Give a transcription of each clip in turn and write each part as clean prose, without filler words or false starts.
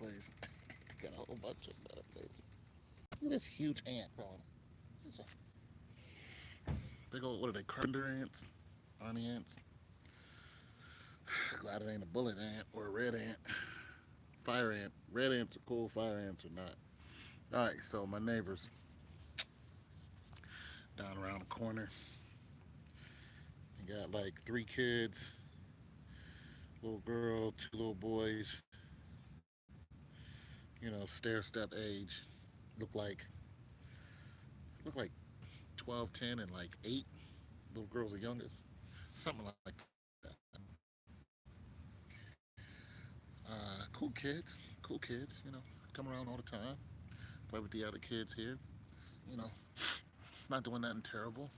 place. Got a whole bunch of them at a place. Look at this huge ant crawling. This one. Big old, what are they, carpenter ants? Army ants? Glad it ain't a bullet ant or a red ant. Fire ant. Red ants are cool, fire ants are not. Alright, so my neighbors down around the corner. They got like 3 kids, little girl, 2 little boys, stair step age. Look like look like 12, 10, and like 8. Little girl's the youngest. Something like that. Cool kids, come around all the time. Play with the other kids here, you know, not doing nothing terrible.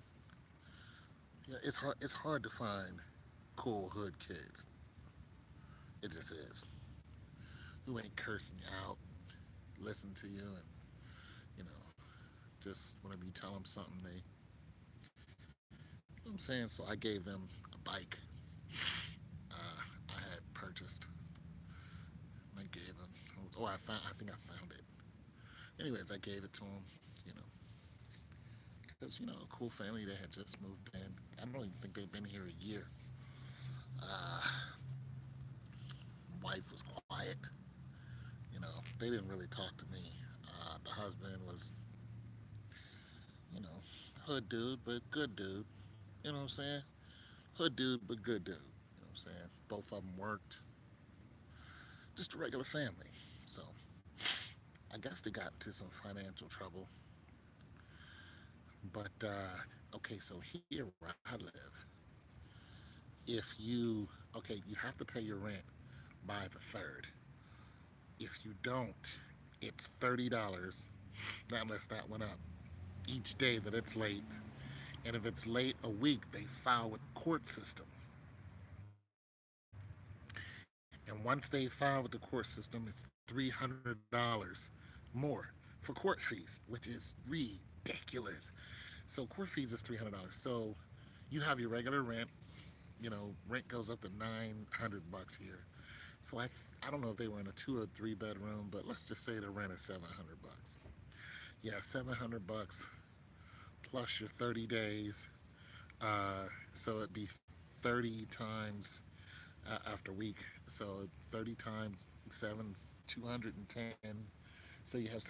Yeah, it's hard to find cool hood kids. It just is. Who ain't cursing you out, listen to you, and, you know, just whenever you tell them something, you know what I'm saying? So I gave them a bike I had purchased. I gave them, I think I found it. Anyways, I gave it to them, you know, because, a cool family. They had just moved in. I don't even think they've been here a year. Uh, Wife was quiet. They didn't really talk to me. The husband was, you know, hood dude, but good dude. You know what I'm saying? Hood dude, but good dude. You know what I'm saying? Both of them worked. Just a regular family. So I guess they got into some financial trouble. But, okay, so here where I live, if okay, you have to pay your rent by the 3rd. If you don't, it's $30. That lets that one up each day that it's late. And if it's late a week, they file with the court system. And once they file with the court system, it's $300 more for court fees, which is ridiculous. So court fees is $300. So you have your regular rent. Rent goes up to $900 here. So I don't know if they were in a 2 or 3 bedroom, but let's just say the rent is $700. Yeah, $700 plus your 30 days. So it'd be 30 times after week. So 30 times 7, 210. So you have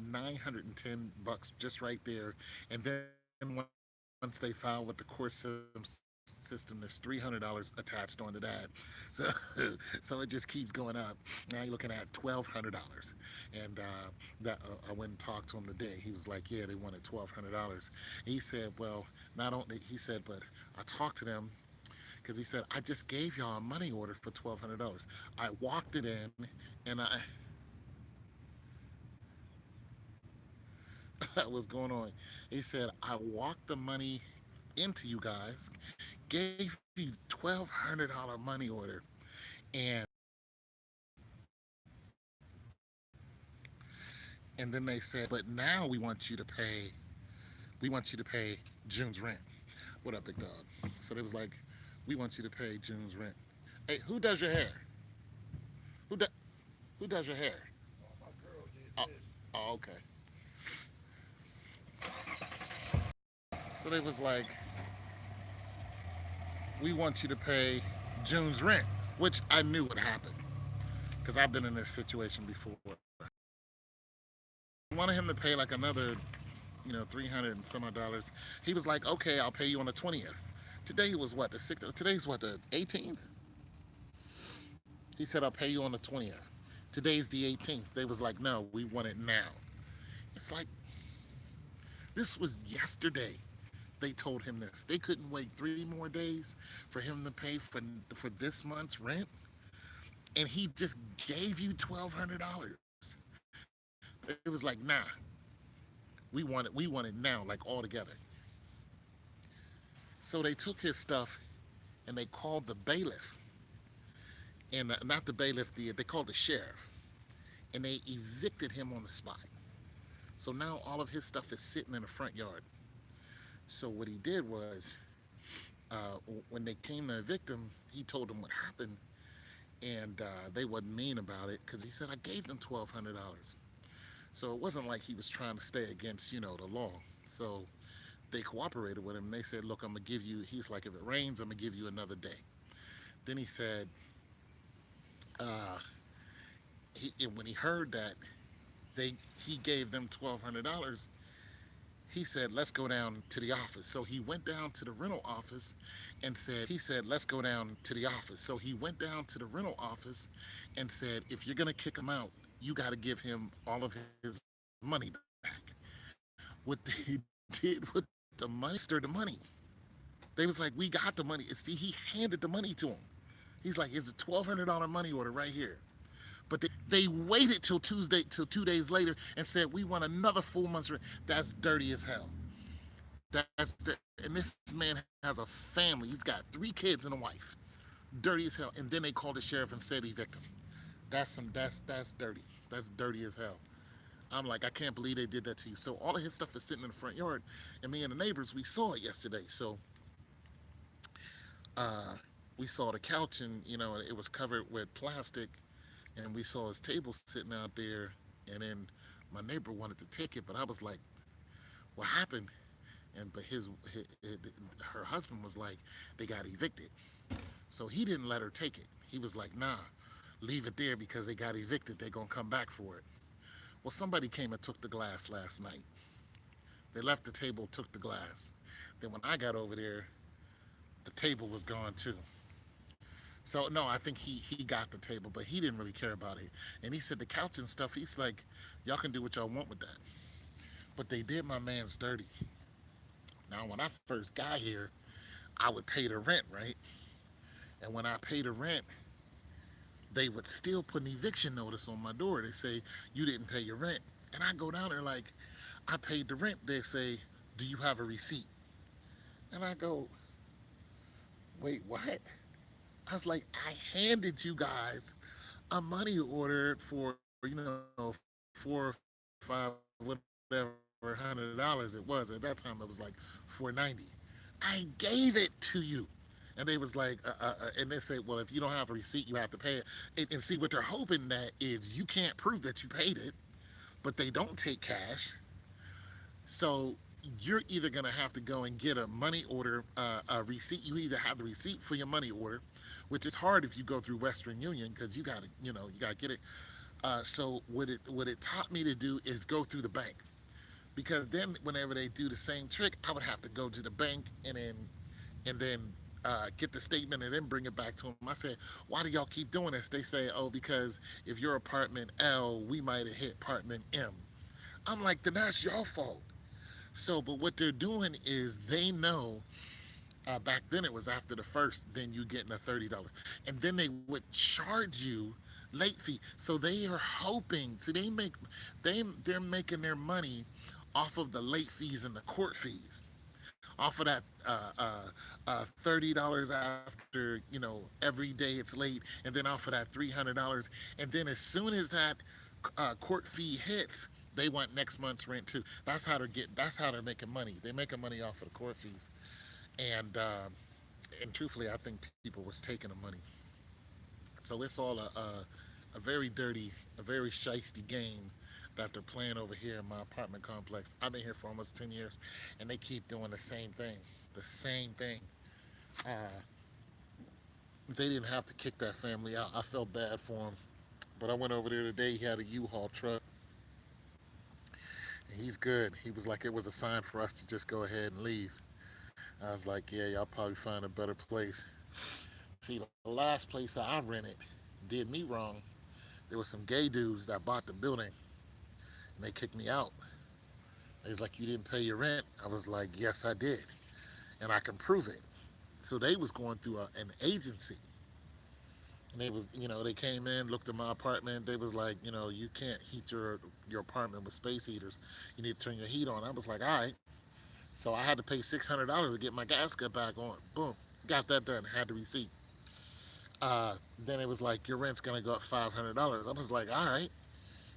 $910 just right there. And then once they file with the court system, there's $300 attached onto that. So so it just keeps going up. Now you're looking at $1,200. And that I went and talked to him today. He was like, yeah, they wanted $1,200. He said, well, not only he said, but I talked to them because he said, I just gave y'all a money order for $1,200. I walked it in, and what's going on? He said, I walked the money into you guys, gave you $1,200 money order, and then they said, but now we want you to pay June's rent. What up, big dog? So they was like, we want you to pay June's rent. Hey, who does your hair? Who do, who does your hair? My girl did Oh, this. oh, okay. So they was like, we want you to pay June's rent, which I knew would happen because I've been in this situation before. I wanted him to pay like another, 300 and some odd dollars. He was like, okay, I'll pay you on the 20th. Today was what, the 6th? Today's what, the 18th? He said, I'll pay you on the 20th. Today's the 18th. They was like, no, we want it now. It's like, this was yesterday. They told him this. They couldn't wait 3 more days for him to pay for this month's rent, and he just gave you $1,200. It was like, nah, we want it now, like all together. So they took his stuff and they called the bailiff, and not the bailiff, they called the sheriff, and they evicted him on the spot. So now all of his stuff is sitting in the front yard. So what he did was, when they came to evict him, he told them what happened, and they wasn't mean about it because he said I gave them $1,200. So it wasn't like he was trying to stay against, the law. So they cooperated with him. And they said, "Look, I'm gonna give you." He's like, "If it rains, I'm gonna give you another day." Then he said, uh, and when he heard that they he gave them $1,200, he said, "Let's go down to the office." So he went down to the rental office and said, "Let's go down to the office." So he went down to the rental office and said, "If you're gonna kick him out, you got to give him all of his money back." What they did with the money, they administered the money. They was like, "We got the money." See, he handed the money to him. He's like, "It's a $1,200 money order right here." But they waited till Tuesday, till 2 days later, and said, "We want another full month's rent." That's dirty as hell. And this man has a family. He's got 3 kids and a wife. Dirty as hell. And then they called the sheriff and said evict him. That's dirty. That's dirty as hell. I'm like, I can't believe they did that to you. So all of his stuff is sitting in the front yard, and me and the neighbors, we saw it yesterday. So uh, we saw the couch, and it was covered with plastic, and we saw his table sitting out there, and then my neighbor wanted to take it, but I was like, "What happened?" And but her husband was like, "They got evicted," so he didn't let her take it. He was like, "Nah, leave it there because they got evicted. They're gonna come back for it." Well, somebody came and took the glass last night. They left the table, took the glass. Then when I got over there, the table was gone too. So no, I think he got the table, but he didn't really care about it. And he said the couch and stuff. He's like, "Y'all can do what y'all want with that." But they did my man's dirty. Now, when I first got here, I would pay the rent, right? And when I pay the rent, they would still put an eviction notice on my door. They say, "You didn't pay your rent." And I go down there like, "I paid the rent." They say, "Do you have a receipt?" And I go, "Wait, what?" I was like, "I handed you guys a money order for, four or five, whatever $100 it was. At that time, it was like 490. I gave it to you. And they was like, and they say, "Well, if you don't have a receipt, you have to pay it." And see, what they're hoping that is you can't prove that you paid it, but they don't take cash. So you're either going to have to go and get a money order, a receipt. You either have the receipt for your money order, which is hard if you go through Western Union because you got to, you got to get it. So what it taught me to do is go through the bank, because then whenever they do the same trick, I would have to go to the bank and then get the statement and then bring it back to them. I said, "Why do y'all keep doing this?" They say, "Oh, because if you're apartment L, we might have hit apartment M." I'm like, "Then that's your fault." So, but what they're doing is they know, back then it was after the first, then you getting a $30, and then they would charge you late fee. So they are hoping. So they're making their money off of the late fees and the court fees, off of that $30 after every day it's late, and then off of that $300, and then as soon as that court fee hits, they want next month's rent too. That's how they're making money. They're making money off of the court fees, and truthfully, I think people was taking the money. So it's all a very dirty, a very shisty game that they're playing over here in my apartment complex. I've been here for almost 10 years, and they keep doing the same thing. The same thing. Uh, they didn't have to kick that family out. I felt bad for him. But I went over there today. He had a U-Haul truck, and he's good. He was like, it was a sign for us to just go ahead and leave. I was like, "Yeah, y'all probably find a better place." See, the last place that I rented did me wrong. There were some gay dudes that bought the building, and they kicked me out. They was like, "You didn't pay your rent." I was like, "Yes, I did, and I can prove it." So they was going through an agency, and they was, they came in, looked at my apartment. They was like, "You can't heat your apartment with space heaters. You need to turn your heat on." I was like, "All right." So I had to pay $600 to get my gasket back on. Boom, got that done. Had the receipt. Then it was like, "Your rent's gonna go up $500." I was like, "All right."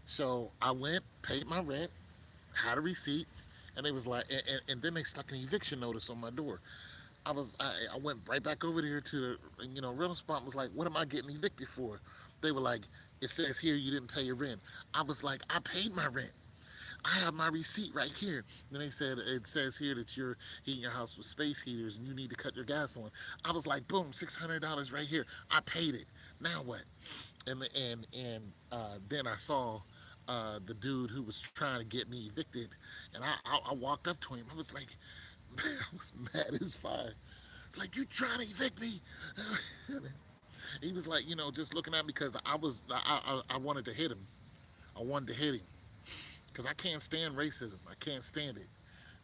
So I went, paid my rent, had a receipt, and they was like, and then they stuck an eviction notice on my door. I went right back over there to the rental spot. Was like, what am I getting evicted for? They were like, it says here you didn't pay your rent. I was like, I paid my rent. I have my receipt right here. Then they said it says here that you're heating your house with space heaters and you need to cut your gas on. I was like, boom, $600 right here. I paid it. Now what? And then I saw the dude who was trying to get me evicted, and I walked up to him. I was like, I was mad as fire. Like, you trying to evict me? He was like, just looking at me because I wanted to hit him. I wanted to hit him because I can't stand racism. I can't stand it.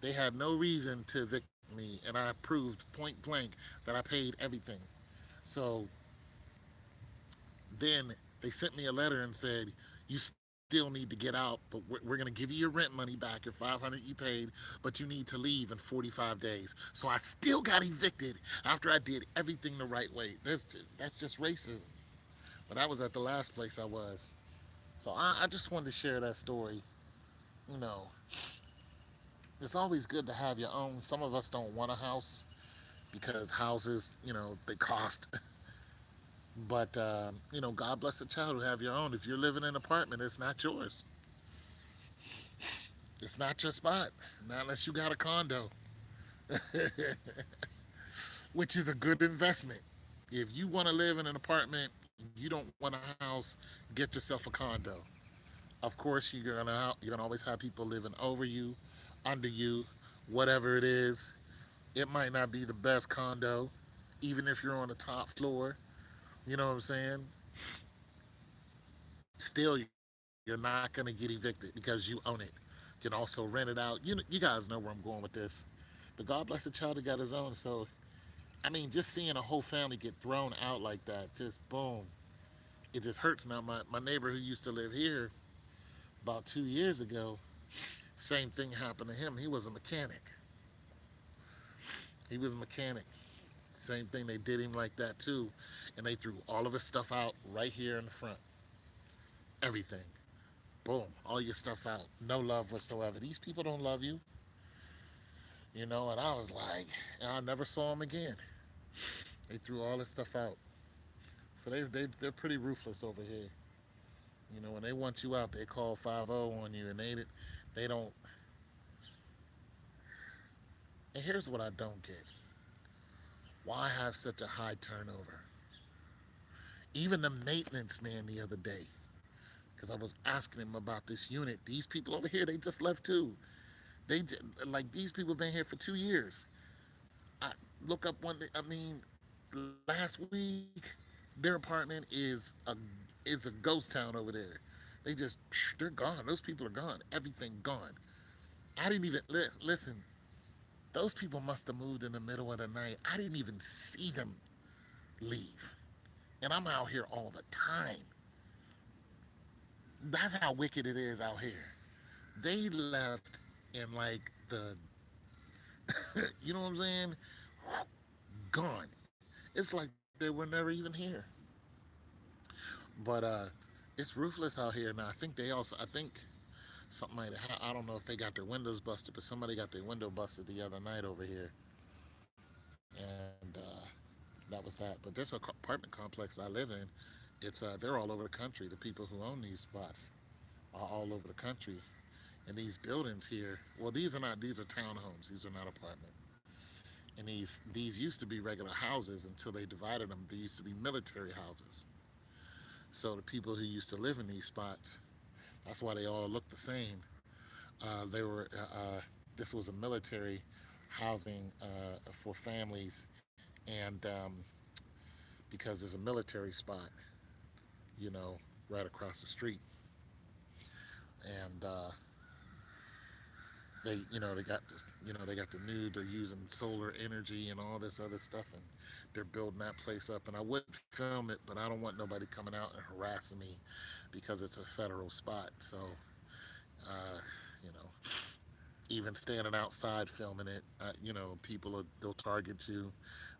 They had no reason to evict me, and I proved point blank that I paid everything. So then they sent me a letter and said, you still need to get out, but we're going to give you your rent money back, your 500 you paid, but you need to leave in 45 days. So I still got evicted after I did everything the right way. That's just racism. But that was at the last place I was. So I just wanted to share that story. You know, it's always good to have your own. Some of us don't want a house because houses, they cost. But God bless the child who have your own. If you're living in an apartment, it's not yours. It's not your spot, not unless you got a condo, which is a good investment. If you want to live in an apartment, you don't want a house, get yourself a condo. Of course, you're gonna always have people living over you, under you, whatever it is. It might not be the best condo, even if you're on the top floor. You know what I'm saying? Still, you're not going to get evicted because you own it. You can also rent it out. You guys know where I'm going with this. But God bless the child who got his own. So, I mean, just seeing a whole family get thrown out like that, just boom, it just hurts. Now, my neighbor who used to live here about 2 years ago, same thing happened to him. He was a mechanic. He was a mechanic. Same thing, they did him like that too. And they threw all of his stuff out right here in the front. Everything. Boom, all your stuff out. No love whatsoever. These people don't love you, and I was like, and I never saw them again. They threw all this stuff out. So they're pretty ruthless over here. When they want you out, they call 50 on you, and they don't. And here's what I don't get: why have such a high turnover? Even the maintenance man the other day, because I was asking him about this unit. These people over here, they just left too. They like these people been here for 2 years. I look up one. I mean, last week their apartment is a ghost town over there. They just they're gone. Those people are gone. Everything gone. I didn't even listen. Those people must have moved in the middle of the night. I didn't even see them leave, and I'm out here all the time. That's how wicked it is out here. They left in like the, you know what I'm saying? Gone. It's like they were never even here. But it's ruthless out here now. I think something might have. I don't know if they got their windows busted, but somebody got their window busted the other night over here, and that was that. But this apartment complex I live in, they're all over the country. The people who own these spots are all over the country, and these buildings here. Well, these are townhomes. These are not apartments. And these used to be regular houses until they divided them. They used to be military houses. So the people who used to live in these spots, that's why they all look the same. They were this was a military housing for families, and because there's a military spot, right across the street, and they got this, they got the new, they're using solar energy and all this other stuff, and they're building that place up. And I would film it, but I don't want nobody coming out and harassing me because it's a federal spot. So uh, you know even standing outside filming it, they'll target you.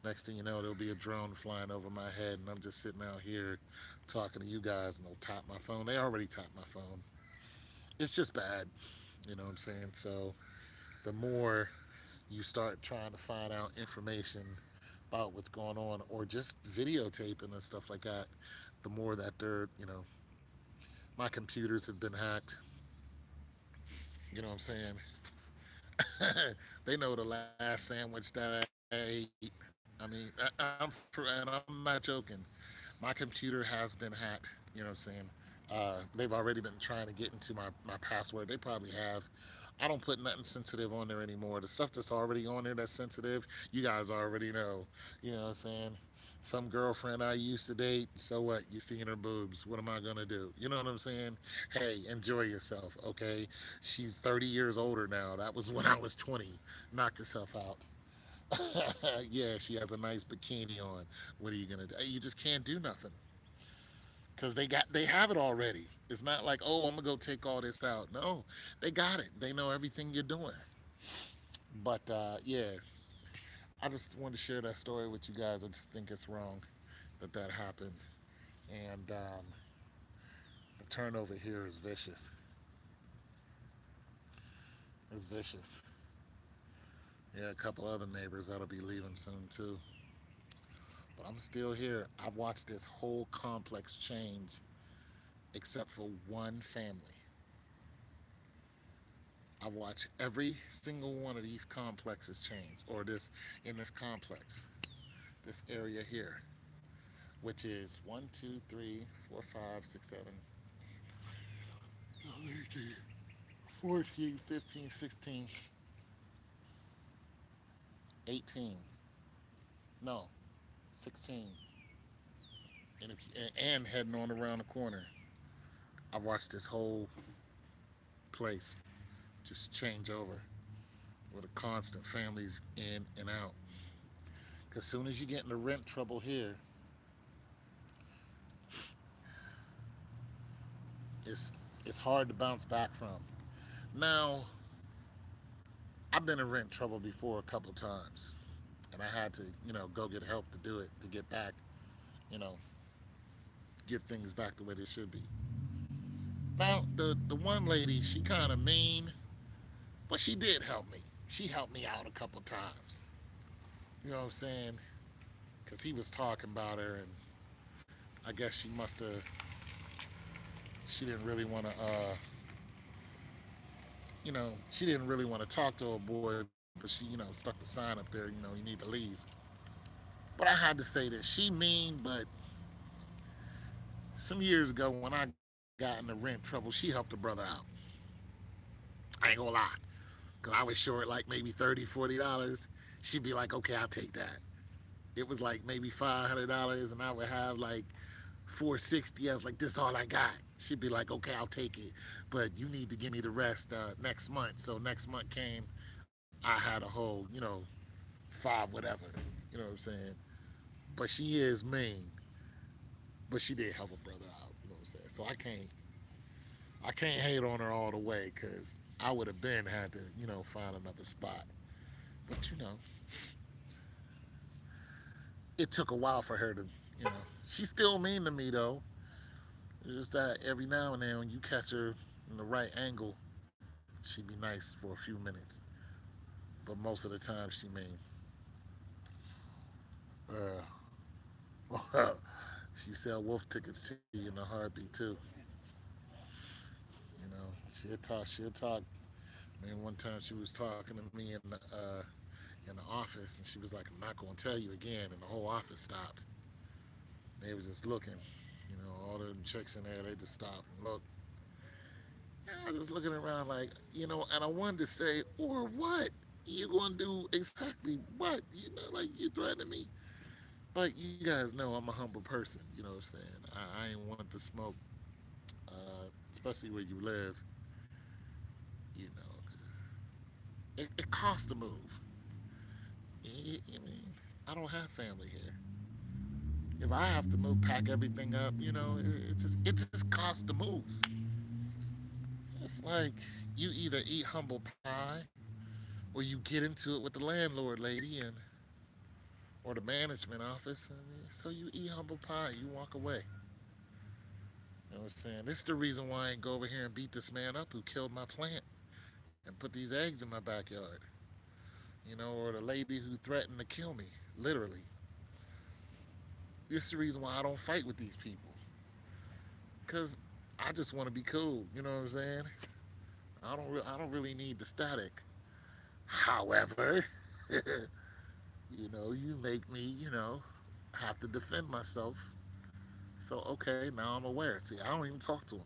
Next thing you know, there'll be a drone flying over my head, and I'm just sitting out here talking to you guys, and they'll tap my phone. They already tapped my phone. It's just bad. You know what I'm saying? So the more you start trying to find out information about what's going on, or just videotaping and stuff like that, the more that my computers have been hacked. You know what I'm saying? They know the last sandwich that I ate. I mean, and I'm not joking. My computer has been hacked. You know what I'm saying? They've already been trying to get into my password. They probably have. I don't put nothing sensitive on there anymore. The stuff that's already on there that's sensitive, you guys already know. You know what I'm saying? Some girlfriend I used to date, so what? You seeing her boobs. What am I going to do? You know what I'm saying? Hey, enjoy yourself, okay? She's 30 years older now. That was when I was 20. Knock yourself out. Yeah, she has a nice bikini on. What are you going to do? You just can't do nothing because they have it already. It's not like, oh, I'm gonna go take all this out. No, they got it. They know everything you're doing. But yeah, I just wanted to share that story with you guys. I just think it's wrong that happened, and the turnover here is vicious. It's vicious. Yeah, a couple other neighbors that'll be leaving soon too. But I'm still here. I've watched this whole complex change except for one family. I watch every single one of these complexes change, or this in this complex, this area here, which is 1, 2, 3, 4, 5, 6, 7, 14, 15, 16, 18, no, 16, and heading on around the corner. I watched this whole place just change over with a constant families in and out. Because soon as you get into rent trouble here, it's it's hard to bounce back from. Now, I've been in rent trouble before a couple times, and I had to, go get help to do it to get back, you know, get things back the way they should be. Now, the one lady, she kind of mean, but she did help me. She helped me out a couple times. You know what I'm saying? Because he was talking about her, and I guess she didn't really want to, she didn't really want to talk to her boy, but she, stuck the sign up there, you need to leave. But I had to say this. She mean, but some years ago when I got into rent trouble, she helped a brother out. I ain't gonna lie. Cause I was short like maybe $30, $40. She'd be like, okay, I'll take that. It was like maybe $500 and I would have like 460. I was like, this is all I got. She'd be like, okay, I'll take it. But you need to give me the rest next month. So next month came, I had a whole, five whatever. You know what I'm saying? But she is mean. But she did help a brother out. You know what I'm saying? So I can't hate on her all the way because I would have been had to, find another spot. But it took a while for her to, you know, she's still mean to me though. It's just that every now and then when you catch her in the right angle, she be nice for a few minutes. But most of the time she mean. She sell wolf tickets to you in a heartbeat too. She'll talk. She'll talk. I mean, one time she was talking to me in the office, and she was like, "I'm not gonna tell you again," and the whole office stopped. They was just looking. All the chicks in there, they just stopped and looked. I was just looking around like, and I wanted to say, or what? You gonna do exactly what? Like you threatening me. But you guys know I'm a humble person. You know what I'm saying? I ain't want to smoke, especially where you live. You know, it costs to move. I mean, I don't have family here. If I have to move, pack everything up, it just costs to move. It's like you either eat humble pie or you get into it with the landlord lady and or the management office. So you eat humble pie, you walk away. You know what I'm saying? This is the reason why I ain't go over here and beat this man up who killed my plant and put these eggs in my backyard. or the lady who threatened to kill me, literally. This is the reason why I don't fight with these people, cause I just want to be cool. You know what I'm saying? I don't really need the static. However, you make me, have to defend myself. So okay, now I'm aware. See, I don't even talk to them.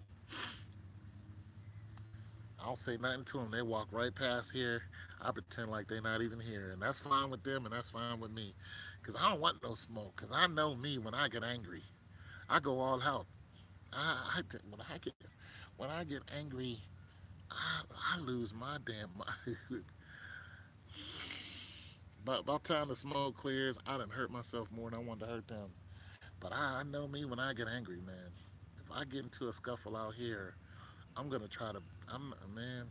I don't say nothing to them. They walk right past here. I pretend like they're not even here, and that's fine with them, and that's fine with me, cause I don't want no smoke. Cause I know me when I get angry, I go all out. When I get angry, I lose my damn mind. But by the time the smoke clears, I done hurt myself more than I wanted to hurt them. But I know me when I get angry, man. If I get into a scuffle out here, I'm gonna try to. I'm man.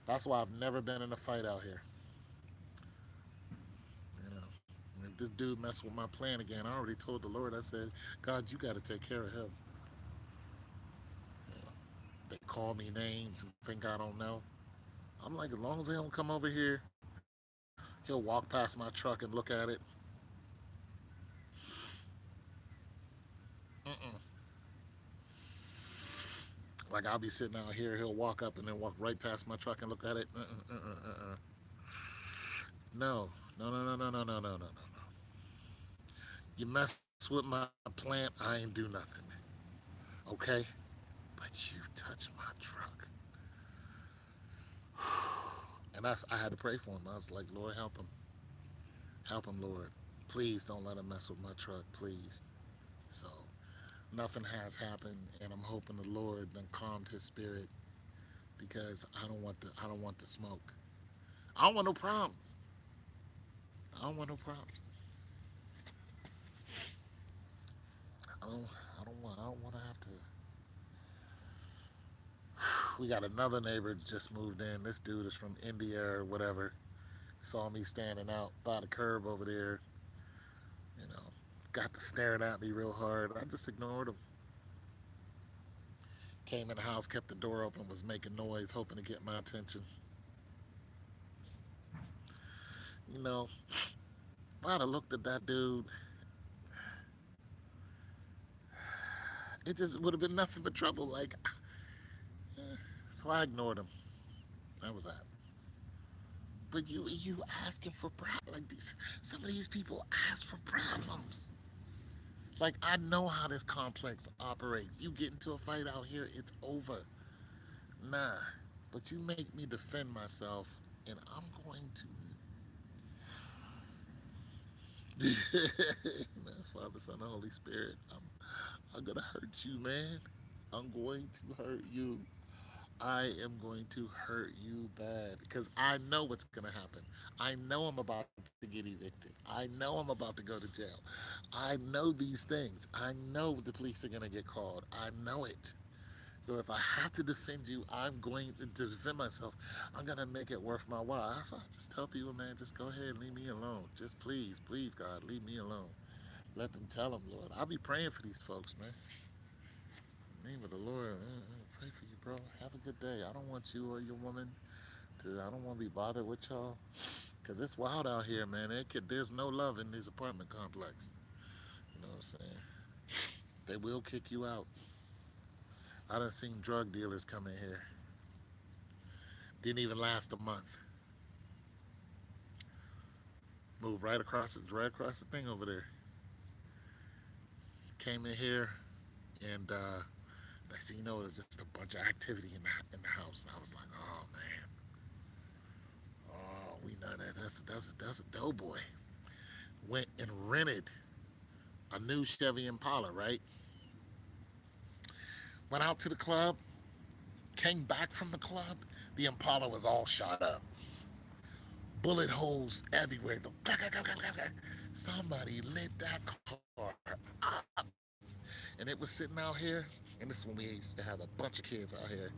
That's why I've never been in a fight out here. You know, and if this dude messed with my plan again, I already told the Lord. I said, God, you got to take care of him. You know, they call me names and think I don't know. I'm like, as long as they don't come over here, he'll walk past my truck and look at it. Mm-mm. Like I'll be sitting out here, he'll walk up and then walk right past my truck and look at it. No, no, no, no, no, no, no, no, no, no. You mess with my plant, I ain't do nothing. Okay? But you touch my truck. I had to pray for him. I was like, Lord, help him. Help him, Lord. Please don't let him mess with my truck, please. So nothing has happened, and I'm hoping the Lord then calmed his spirit because I don't want the smoke. I don't want no problems. I don't want no problems. I don't want to have to. We got another neighbor that just moved in. This dude is from India or whatever. Saw me standing out by the curb over there. You know, got to staring at me real hard. I just ignored him. Came in the house, kept the door open, was making noise, hoping to get my attention. You know, if I'd have looked at that dude, it just would have been nothing but trouble. Like, eh. So I ignored him. That was that. But you asking for like these some of these people ask for problems. Like I know how this complex operates. You get into a fight out here, it's over. Nah. But you make me defend myself, and I'm going to. Father, Son, and Holy Spirit, I'm gonna hurt you, man. I'm going to hurt you. I am going to hurt you bad because I know what's going to happen. I know I'm about to get evicted. I know I'm about to go to jail. I know these things. I know the police are going to get called. I know it. So if I have to defend you, I'm going to defend myself. I'm going to make it worth my while. So I just tell people, man, just go ahead and leave me alone. Just please, please, God, leave me alone. Let them tell them, Lord. I'll be praying for these folks, man. In the name of the Lord, pray for you, bro. Have a good day. I don't want you or your woman I don't want to be bothered with y'all. Because it's wild out here, man. There's no love in this apartment complex. You know what I'm saying? They will kick you out. I done seen drug dealers come in here. Didn't even last a month. Moved right across the thing over there. Came in here, and next thing you know, there's just a bunch of activity in the house. I was like, oh man, oh we know that that's a doughboy. Went and rented a new Chevy Impala, right? Went out to the club, came back from the club, the Impala was all shot up. Bullet holes everywhere. Somebody lit that car up. And it was sitting out here. And this is when we used to have a bunch of kids out here.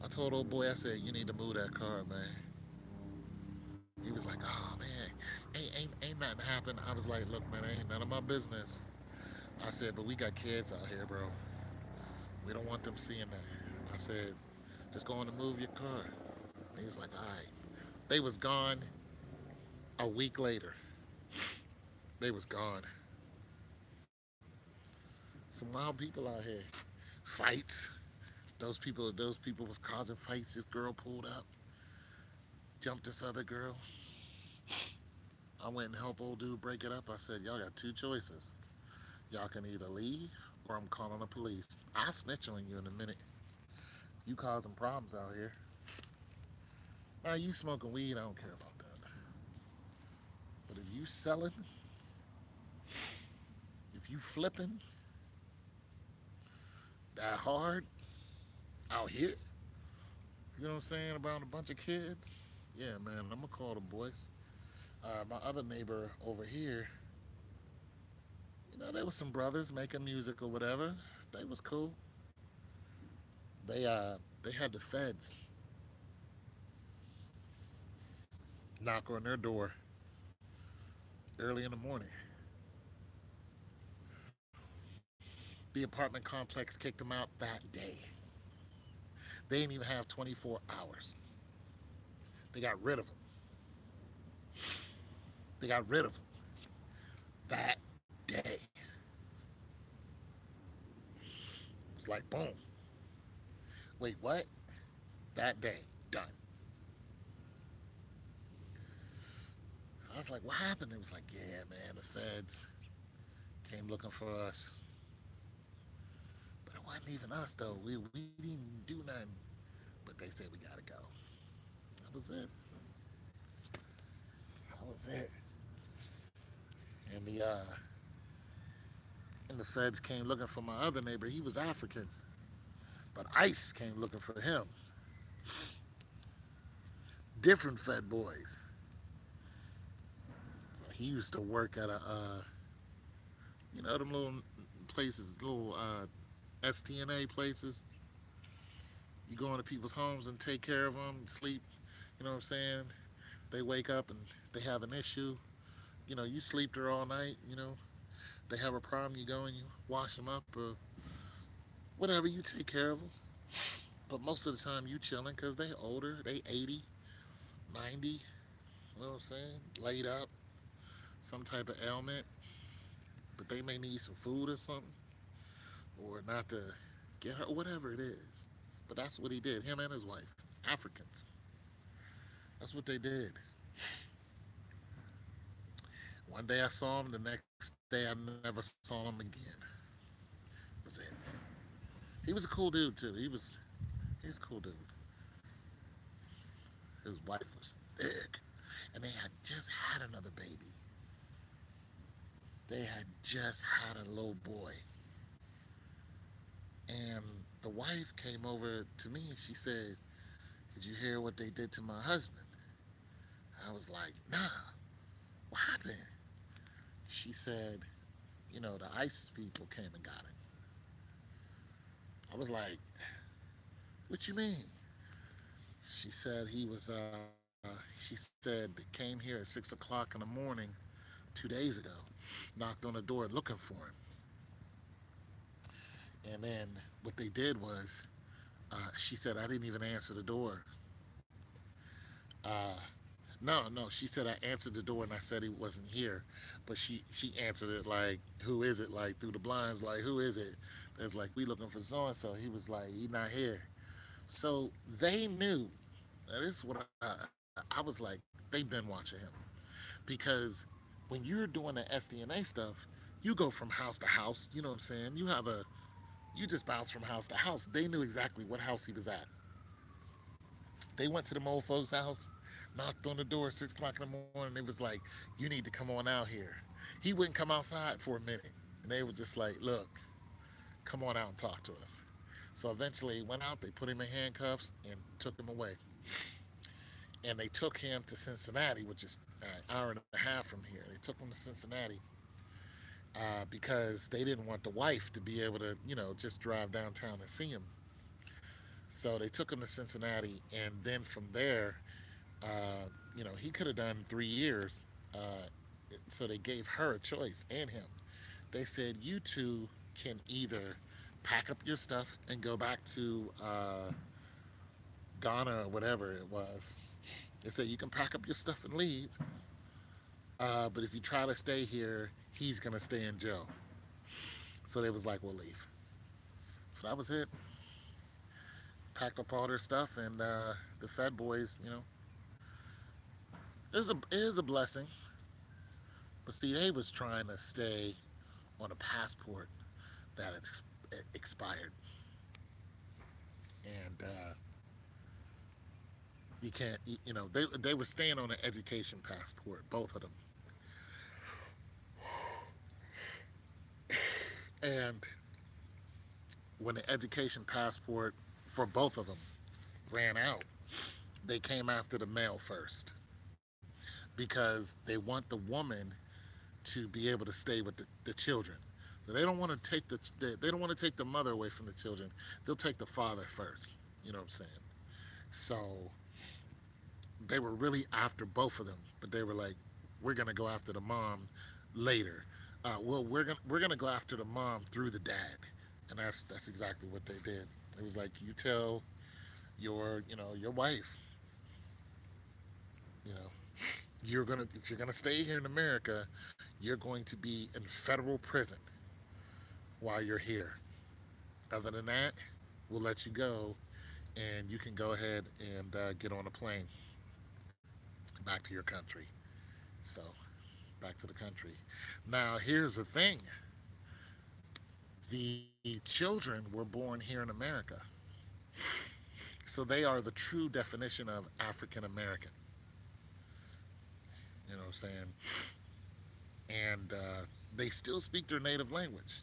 I told old boy, I said, you need to move that car, man. He was like, oh man, ain't nothing happened. I was like, look, man, ain't none of my business. I said, but we got kids out here, bro. We don't want them seeing that. I said, just go on and move your car. And he's like, all right. They was gone a week later. They was gone. Some wild people out here. Fights. Those people was causing fights. This girl pulled up, jumped this other girl. I went and helped old dude break it up. I said, y'all got two choices. Y'all can either leave or I'm calling the police. I'll snitch on you in a minute. You causing problems out here. Now you smoking weed, I don't care about that. But if you selling, if you flipping that hard out here, you know what I'm saying, around a bunch of kids, yeah, man, I'm gonna call the boys. My other neighbor over here, there was some brothers making music or whatever. They was cool. They had the feds knock on their door early in the morning. The apartment complex kicked them out that day. They didn't even have 24 hours. They got rid of them. They got rid of them that day. It's like boom. Wait, what? That day, done. I was like, what happened? It was like, yeah, man, the feds came looking for us. But it wasn't even us though. We didn't do nothing. But they said we gotta go. That was it. That was it. And the feds came looking for my other neighbor. He was African, but ICE came looking for him. Different Fed boys. So he used to work at them little places, little STNA places. You go into people's homes and take care of them, sleep. You know what I'm saying? They wake up and they have an issue. You sleep there all night. They have a problem. You go and you wash them up or whatever. You take care of them. But most of the time you chilling because they older. They 80, 90. You know what I'm saying? Laid up, some type of ailment. But they may need some food or something, or not to get her, whatever it is. But that's what he did. Him and his wife, Africans. That's what they did. One day I saw him. The next day I never saw him again. That was it. He was a cool dude too. He was a cool dude. His wife was thick, and they had just had another baby. They had just had a little boy, and the wife came over to me and she said, "Did you hear what they did to my husband?" I was like, "Nah, what happened?" She said, "The ICE people came and got him." I was like, "What you mean?" She said she said they came here at 6 o'clock in the morning 2 days ago, knocked on the door looking for him. And then what they did was, she said, I didn't even answer the door. Uh, no, no, she said I answered the door and I said he wasn't here. But she answered it like, who is it? Like through the blinds, like, who is it? It's like, we looking for so and so. He was like, he not here. So they knew. That is what I was like, they've been watching him. Because when you're doing the SDNA stuff, you go from house to house. You know what I'm saying? You just bounce from house to house. They knew exactly what house he was at. They went to the old folks' house, knocked on the door at 6 o'clock in the morning. They was like, "You need to come on out here." He wouldn't come outside for a minute, and they were just like, "Look, come on out and talk to us." So eventually, he went out. They put him in handcuffs and took him away. And they took him to Cincinnati, which is an hour and a half from here. They took him to Cincinnati because they didn't want the wife to be able to, just drive downtown and see him. So they took him to Cincinnati, and then from there, he could have done 3 years. So they gave her a choice and him. They said, you two can either pack up your stuff and go back to Ghana or whatever it was They said you can pack up your stuff and leave, but if you try to stay here, he's gonna stay in jail. So they was like, we'll leave. So that was it. Packed up all their stuff, and the Fed boys, it is a blessing. But see, they was trying to stay on a passport that expired, and you can't. They were staying on an education passport, both of them, and when the education passport for both of them ran out, they came after the male first because they want the woman to be able to stay with the children. So they don't want to take they don't want to take the mother away from the children. They'll take the father first. You know what I'm saying? So they were really after both of them, but they were like, we're gonna go after the mom later. Well, we're gonna go after the mom through the dad, and that's exactly what they did. It was like you tell your wife, you know, if you're gonna stay here in America, you're going to be in federal prison while you're here. Other than that, we'll let you go, and you can go ahead and get on a plane back to your country. So, back to the country. Now, here's the thing: the children were born here in America, so they are the true definition of African American. You know what I'm saying? And they still speak their native language.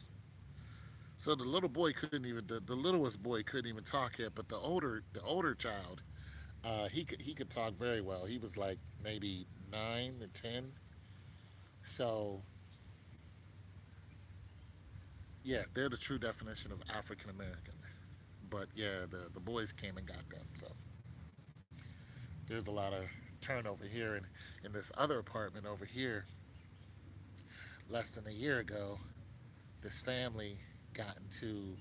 So the little boy couldn't even the littlest boy couldn't even talk yet, but the older child, he could talk very well. He was like maybe 9 or 10. So yeah, they're the true definition of African American. But yeah, the boys came and got them. So there's a lot of turnover here, and in this other apartment over here, less than a year ago, this family got into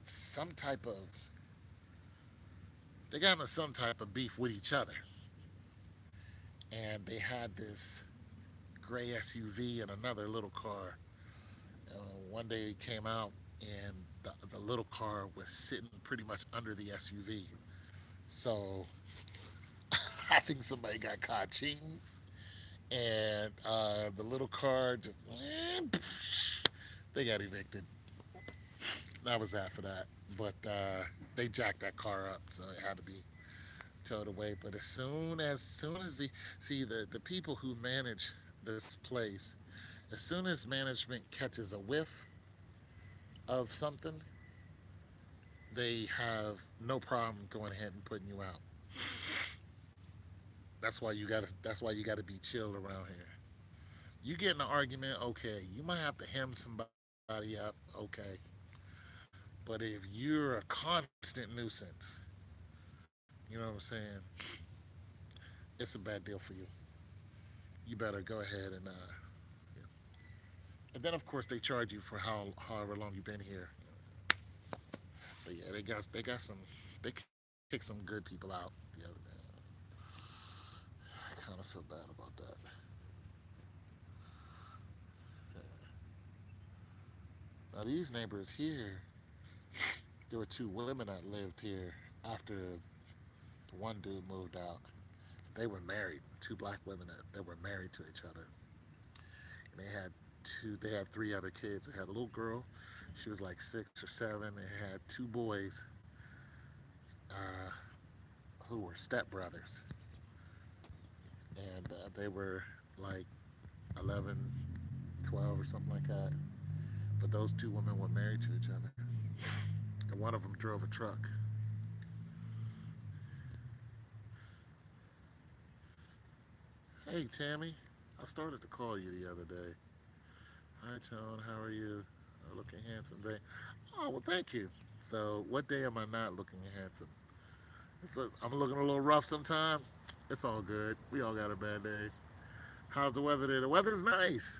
some type of they got into some type of beef with each other, and they had this gray SUV and another little car. One day he came out, and the little car was sitting pretty much under the SUV. So I think somebody got caught cheating, and the little car just they got evicted. That was that for that. But they jacked that car up, so it had to be towed away. But as soon as the people who manage this place, as soon as management catches a whiff of something, they have no problem going ahead and putting you out. That's why you gotta be chill around here. You get in an argument, okay. You might have to hem somebody up, okay. But if you're a constant nuisance, you know what I'm saying, it's a bad deal for you. You better go ahead and yeah. And then of course they charge you for however long you've been here. But yeah, they kicked some good people out the other day. I kind of feel bad about that. Now these neighbors here, there were two women that lived here after the one dude moved out. They were married, two black women that were married to each other, and they had three other kids. They had a little girl, she was like 6 or 7. They had two boys uh, who were stepbrothers, and they were like 11, 12 or something like that. But those two women were married to each other, and one of them drove a truck. Hey, Tammy, I started to call you the other day. Hi, Tone, how are you? Looking handsome today. Oh, well, thank you. So, what day am I not looking handsome? I'm looking a little rough sometime. It's all good. We all got our bad days. How's the weather there? The weather's nice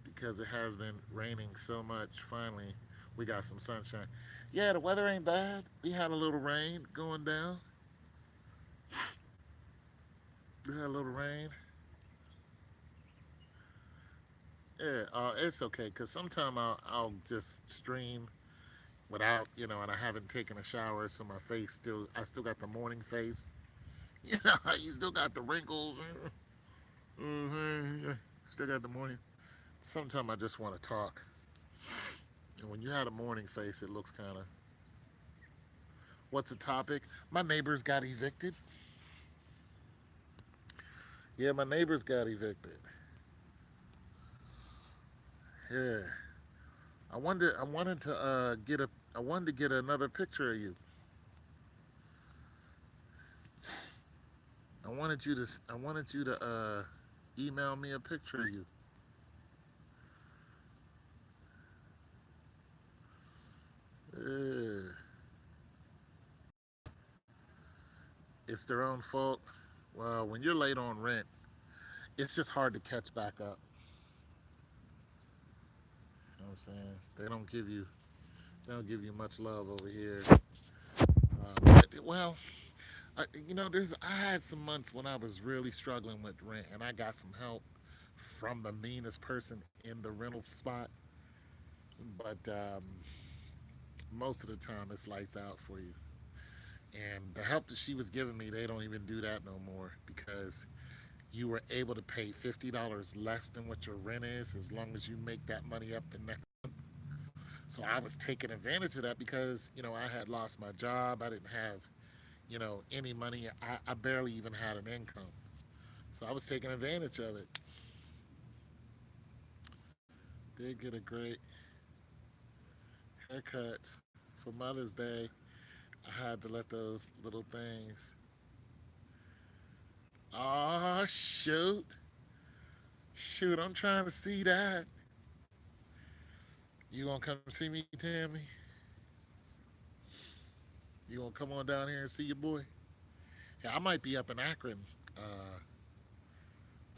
because it has been raining so much. Finally, We got some sunshine. Yeah, the weather ain't bad. We had a little rain going down. We had a little rain. Yeah, it's okay because sometimes I'll just stream without, and I haven't taken a shower, so my face I still got the morning face. You still got the wrinkles. Still got the morning. Sometimes I just want to talk, and when you had a morning face, it looks kind of. What's the topic? My neighbors got evicted. Yeah, my neighbors got evicted. Yeah, I wanted to get another picture of you. I wanted you to email me a picture of you. Yeah, it's their own fault. Well, when you're late on rent, it's just hard to catch back up. You know what I'm saying? They don't give you much love over here. Well, I had some months when I was really struggling with rent, and I got some help from the meanest person in the rental spot. But most of the time, it's lights out for you. And the help that she was giving me, they don't even do that no more because you were able to pay $50 less than what your rent is as long as you make that money up the next. So I was taking advantage of that because I had lost my job. I didn't have any money. I barely even had an income. So I was taking advantage of it. Did get a great haircut for Mother's Day. I had to let those little things. Oh shoot, shoot! I'm trying to see that. You gonna come see me, Tammy? You gonna come on down here and see your boy? Yeah, I might be up in Akron. Uh,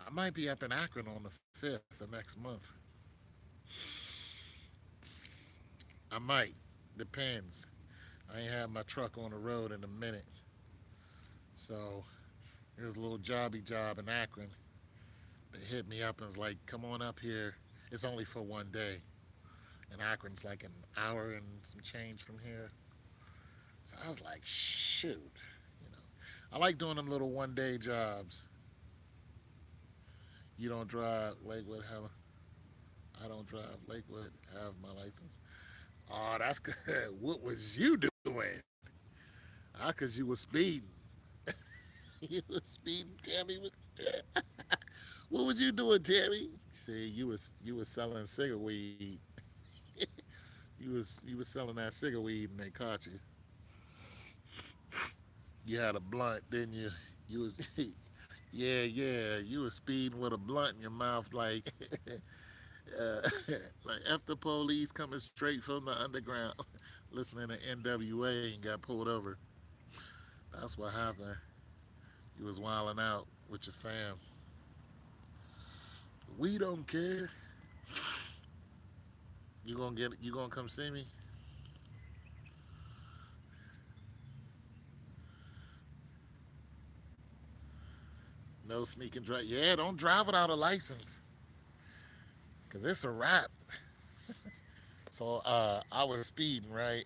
I might be up in Akron on the 5th of next month. I might. Depends. I ain't had my truck on the road in a minute. So there's a little jobby job in Akron. They hit me up and was like, come on up here. It's only for one day. And Akron's like an hour and some change from here. So I was like, shoot. You know, I like doing them little 1 day jobs. You don't drive Lakewood, have I don't drive Lakewood, have my license. Oh, that's good. What was you doing? Cause you was speeding. You was speeding, Tammy. What was you doing, Tammy? See, you was selling cigar weed. You was selling that cigar weed and they caught you. You had a blunt, didn't you? You was yeah, yeah. You was speeding with a blunt in your mouth like uh, like after police coming straight from the underground listening to NWA and got pulled over. That's what happened. You was wilding out with your fam. We don't care. You gonna come see me? No sneaking drive. Yeah, don't drive without a license. Cause it's a wrap. So I was speeding, right?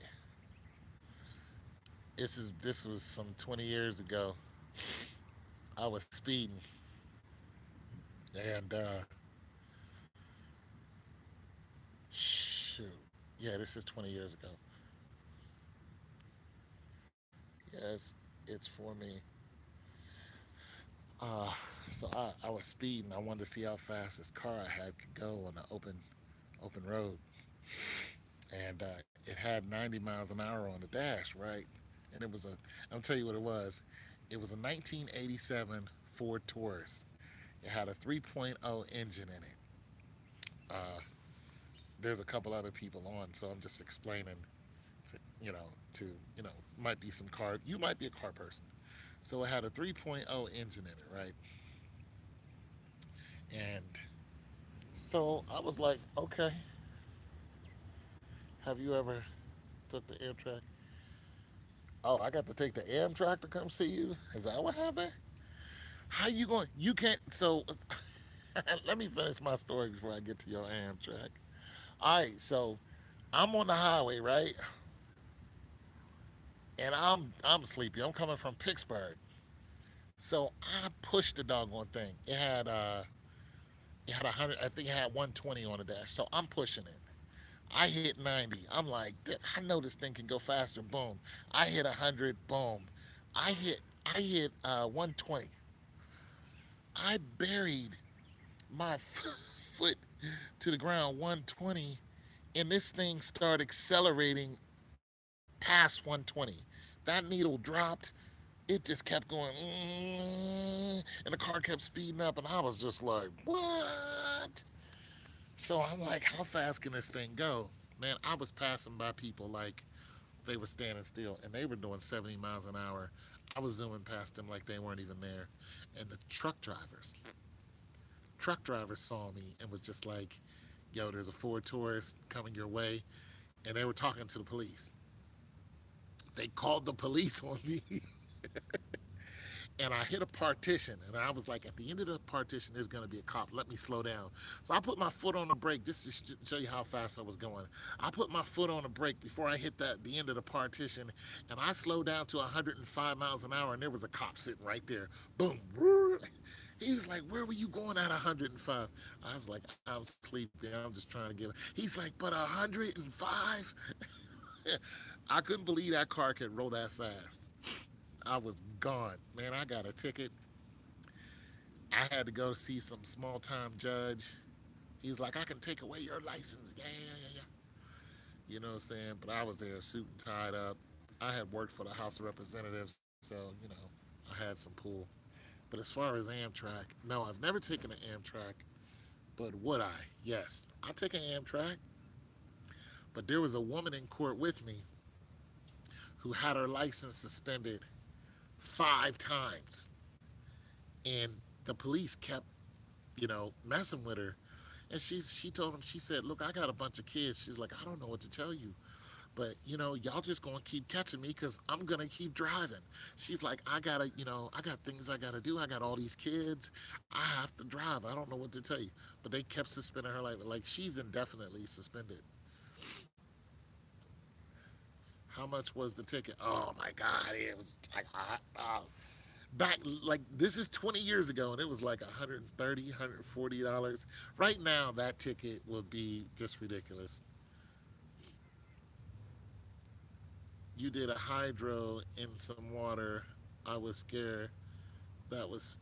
This was some 20 years ago. I was speeding and shoot. Yeah, this is 20 years ago. Yes, it's for me. Uh, so I was speeding. I wanted to see how fast this car I had could go on the open road, and it had 90 miles an hour on the dash, right? And it was a. I'm tell you what it was. It was a 1987 Ford Taurus. It had a 3.0 engine in it. Uh, there's a couple other people on, so I'm just explaining to to might be some car. You might be a car person. So it had a 3.0 engine in it, right? And so I was like, okay, Have you ever took the Amtrak? Oh, I got to take the Amtrak to come see you. Is that what happened? How you going? You can't. So let me finish my story before I get to your Amtrak. All right, so I'm on the highway, right? And I'm sleepy. I'm coming from Pittsburgh, so I pushed the doggone thing. It had 100. I think it had 120 on the dash. So I'm pushing it. I hit 90. I'm like, I know this thing can go faster. Boom. I hit 100. Boom. I hit 120. I buried my foot to the ground 120, and this thing started accelerating past 120. That needle dropped. It just kept going, and the car kept speeding up, and I was just like, what? So I'm like, how fast can this thing go? Man, I was passing by people like they were standing still, and they were doing 70 miles an hour. I was zooming past them like they weren't even there. And the truck drivers saw me and was just like, yo, there's a Ford Taurus coming your way. And they were talking to the police. They called the police on me. And I hit a partition, and I was like, at the end of the partition, there's gonna be a cop. Let me slow down. So I put my foot on the brake. This is to show you how fast I was going. I put my foot on the brake before I hit the end of the partition, and I slowed down to 105 miles an hour, and there was a cop sitting right there. Boom. He was like, where were you going at 105? I was like, I'm sleepy. I'm just trying to get. He's like, but 105? I couldn't believe that car could roll that fast. I was gone. Man, I got a ticket. I had to go see some small time judge. He was like, I can take away your license. Yeah, yeah, yeah, yeah. You know what I'm saying? But I was there suit and tied up. I had worked for the House of Representatives, so, I had some pull. But as far as Amtrak, no, I've never taken an Amtrak, but would I? Yes. I'll take an Amtrak. But there was a woman in court with me who had her license suspended 5 times. And the police kept, messing with her. And she told him, she said, look, I got a bunch of kids. She's like, I don't know what to tell you. But, y'all just going to keep catching me because I'm going to keep driving. She's like, I got things I got to do. I got all these kids. I have to drive. I don't know what to tell you. But they kept suspending her life. Like, she's indefinitely suspended. How much was the ticket? Oh, my God. It was like, back like this is 20 years ago, and it was like 130 $140. Right now that ticket would be just ridiculous. You did a hydro in some water. I was scared. That was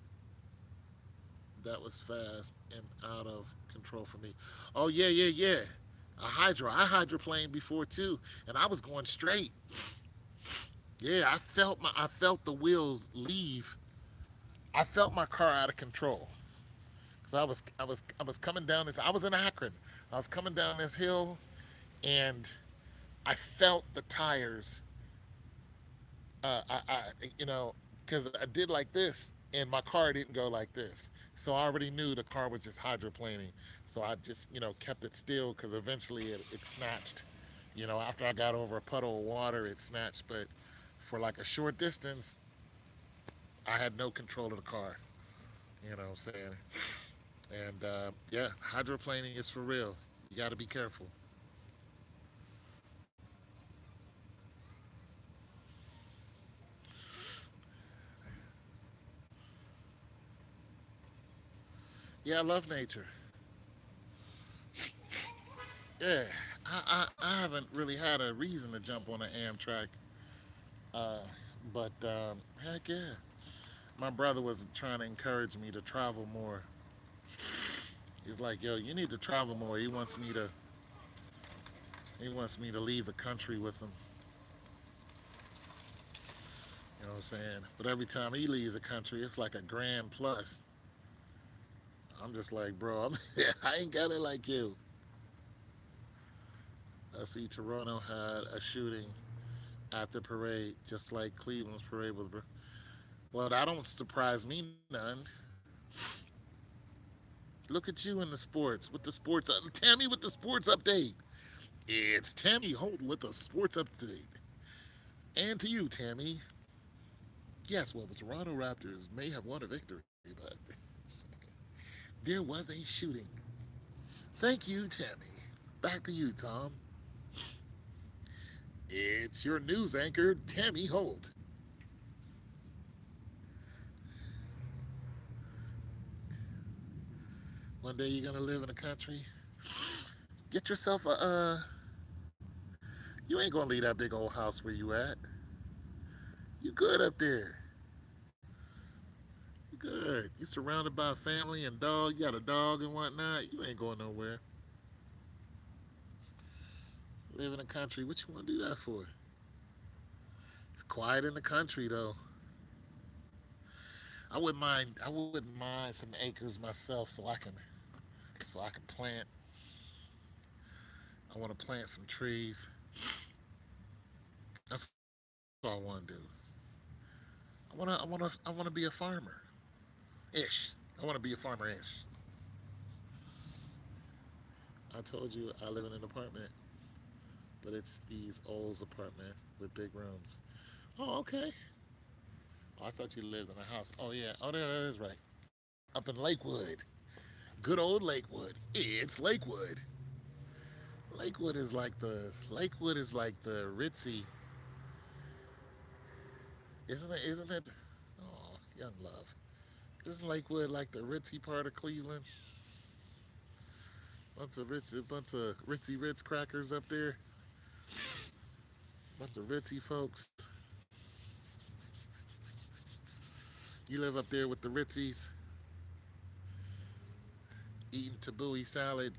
that was fast and out of control for me. Oh, yeah, yeah, yeah. I hydroplaned before too, and I was going straight. Yeah, I felt the wheels leave. I felt my car out of control. So I was coming down this. I was in Akron. I was coming down this hill, and I felt the tires. I because I did like this, and my car didn't go like this. So I already knew the car was just hydroplaning. So I just kept it still because eventually it snatched. After I got over a puddle of water, it snatched. But for like a short distance, I had no control of the car. You know what I'm saying? And yeah, hydroplaning is for real. You got to be careful. Yeah, I love nature. Yeah, I haven't really had a reason to jump on an Amtrak, uh, but heck yeah. My brother was trying to encourage me to travel more. He's like, yo, you need to travel more. He wants me to leave the country with him. You know what I'm saying? But every time he leaves the country, it's like a grand plus. I'm just like, bro, I ain't got it like you. I see Toronto had a shooting at the parade, just like Cleveland's parade was. Well, that don't surprise me none. Look at you in the sports with the sports. Tammy with the sports update. It's Tammy Holt with a sports update. And to you, Tammy. Yes, well, the Toronto Raptors may have won a victory, but there was a shooting. Thank you, Tammy. Back to you, Tom. It's your news anchor, Tammy Holt. One day you're gonna live in a country. Get yourself a. You ain't gonna leave that big old house where you at. You good up there. You good. You surrounded by family and dog. You got a dog and whatnot. You ain't going nowhere. Live in a country. What you want to do that for? It's quiet in the country though. I wouldn't mind. I wouldn't mind some acres myself, so I can plant. I want to plant some trees. That's all I want to do. I want to be a farmer. Ish. I want to be a farmer ish. I told you I live in an apartment, but it's these old apartments with big rooms. Oh, okay. Oh, I thought you lived in a house. Oh yeah. Oh, that is right. Up in Lakewood. Good old Lakewood. It's Lakewood. Lakewood is like the ritzy, isn't it? Isn't it? Oh, young love. Isn't Lakewood like the ritzy part of Cleveland? Bunch of ritzy Ritz crackers up there. Bunch of ritzy folks. You live up there with the ritzies, eating tabbouleh salad.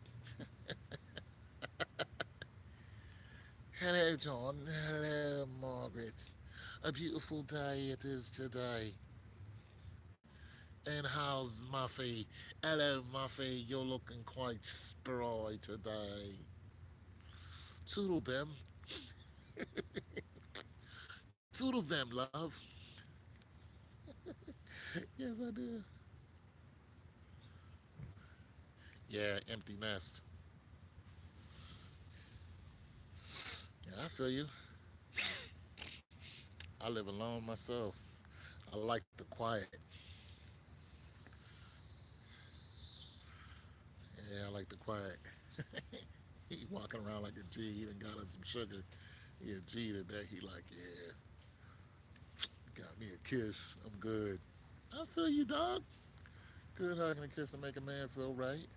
Hello, John. Hello, Margaret. A beautiful day it is today. And how's Muffy? Hello, Muffy. You're looking quite spry today. Toodle them. Toodle them, love. Yes, I do. Yeah, empty nest. Yeah, I feel you. I live alone myself. I like the quiet. Yeah, I like the quiet. He walking around like a G. He done got us some sugar. He a G today. He like, yeah, got me a kiss. I'm good. I feel you, dog. Good hugging and kissing make a man feel right.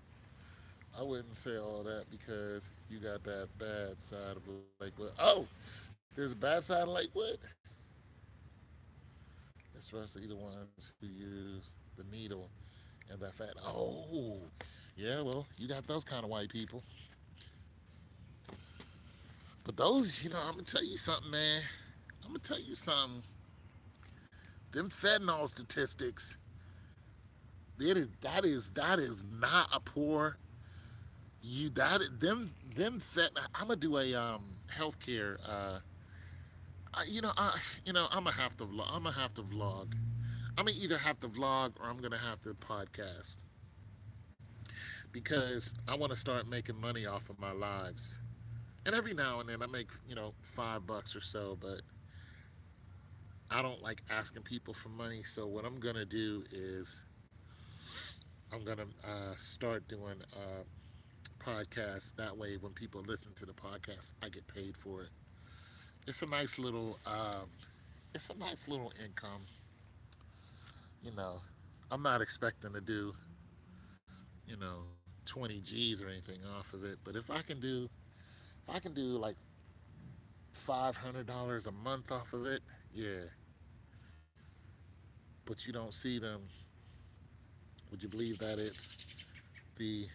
I wouldn't say all that because you got that bad side of Lakewood. Oh, there's a bad side of Lakewood. Especially the ones who use the needle and that fat. Oh, yeah. Well, you got those kind of white people. But those, I'm gonna tell you something, man. I'm gonna tell you something. Them fentanyl statistics. That is not a poor you that them fat. I'm gonna do a healthcare. I'm gonna have to vlog. I'm gonna have to vlog. I'm gonna either have to vlog or I'm gonna have to podcast because I want to start making money off of my lives. And every now and then I make $5 or so, but I don't like asking people for money. So what I'm gonna do is I'm gonna start doing podcasts. That way, when people listen to the podcast, I get paid for it. It's a nice little income. You know, I'm not expecting to do 20 G's or anything off of it, but if I can do like $500 a month off of it, yeah. But you don't see them. Would you believe that it's the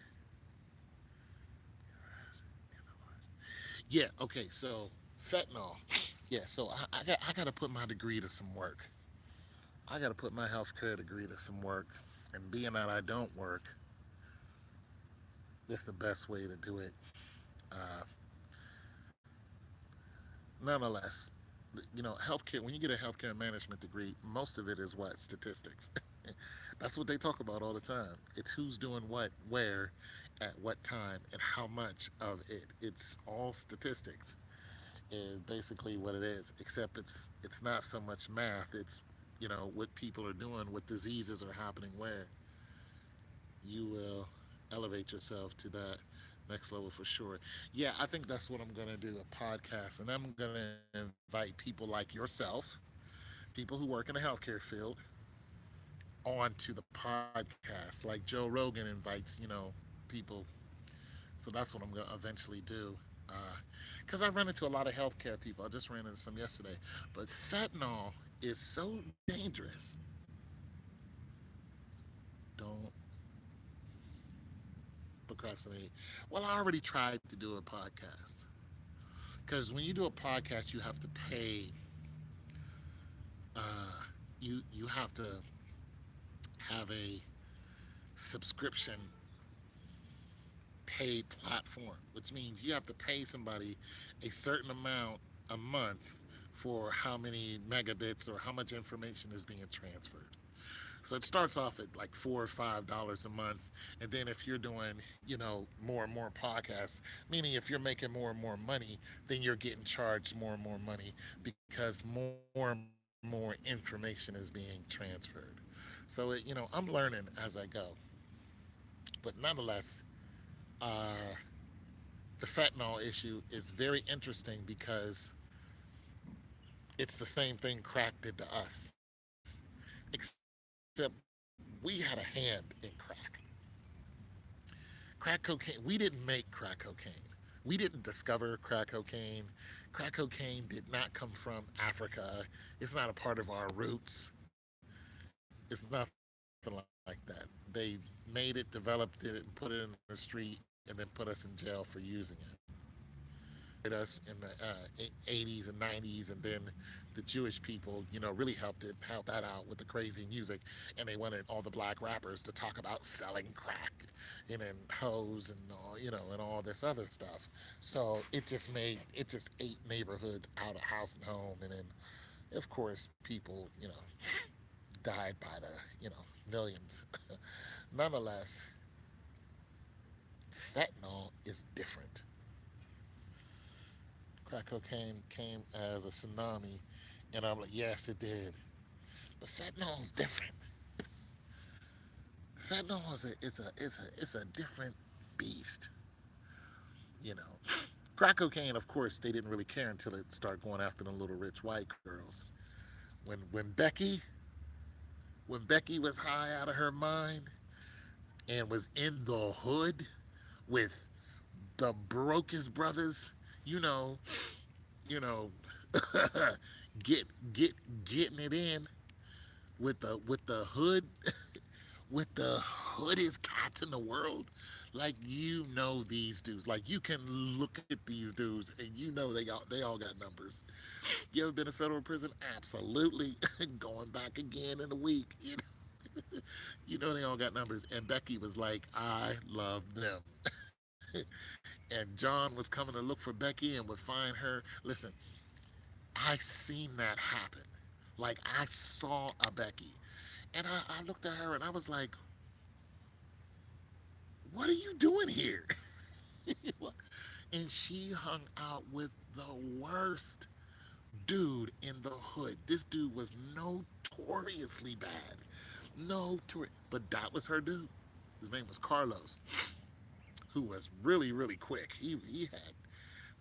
yeah? Okay, so fentanyl. Yeah, so I got to put my degree to some work. I got to put my healthcare degree to some work. And being that I don't work, it's the best way to do it. Uh, Nonetheless, healthcare. When you get a healthcare management degree, most of it is what statistics. That's what they talk about all the time. It's who's doing what, where, at what time and how much of it. It's all statistics is basically what it is, except it's not so much math. It's, what people are doing, what diseases are happening where. You will elevate yourself to that next level for sure. Yeah, I think that's what I'm going to do, a podcast. And I'm going to invite people like yourself, people who work in the healthcare field, onto the podcast. Like Joe Rogan invites, people. So that's what I'm going to eventually do. Because I run into a lot of healthcare people. I just ran into some yesterday. But fentanyl is so dangerous. Don't procrastinate. Well, I already tried to do a podcast. Because when you do a podcast, you have to pay. You have to have a subscription paid platform, which means you have to pay somebody a certain amount a month for how many megabits or how much information is being transferred. So it starts off at like $4 or $5 a month, and then if you're doing, more and more podcasts, meaning if you're making more and more money, then you're getting charged more and more money because more and more information is being transferred. So I'm learning as I go, but nonetheless, uh, the fentanyl issue is very interesting because it's the same thing crack did to us, except we had a hand in crack. Crack cocaine, we didn't make crack cocaine. We didn't discover crack cocaine. Crack cocaine did not come from Africa. It's not a part of our roots. It's nothing like that. They made it, developed it, and put it in the street, and then put us in jail for using it. Us in the 80s and 90s, and then the Jewish people, helped that out with the crazy music, and they wanted all the black rappers to talk about selling crack, and hoes and all, and all this other stuff. So it just ate neighborhoods out of house and home, and then of course people, died by the, millions. Nonetheless, fentanyl is different. Crack cocaine came as a tsunami, and I'm like, yes, it did. But fentanyl is different. Fentanyl is a different beast. You know, crack cocaine, of course, they didn't really care until it started going after the little rich white girls. When Becky was high out of her mind and was in the hood with the brokest brothers, you know, you know, get get getting it in with the hood with the hoodest cats in the world. Like these dudes. Like you can look at these dudes and they all got numbers. You ever been in federal prison? Absolutely. Going back again in a week. They all got numbers. And Becky was like, I love them. And John was coming to look for Becky and would find her. Listen, I seen that happen. Like I saw a Becky. And I looked at her and I was like, what are you doing here? And she hung out with the worst dude in the hood. This dude was notoriously bad. But that was her dude. His name was Carlos, who was really, really quick. He had,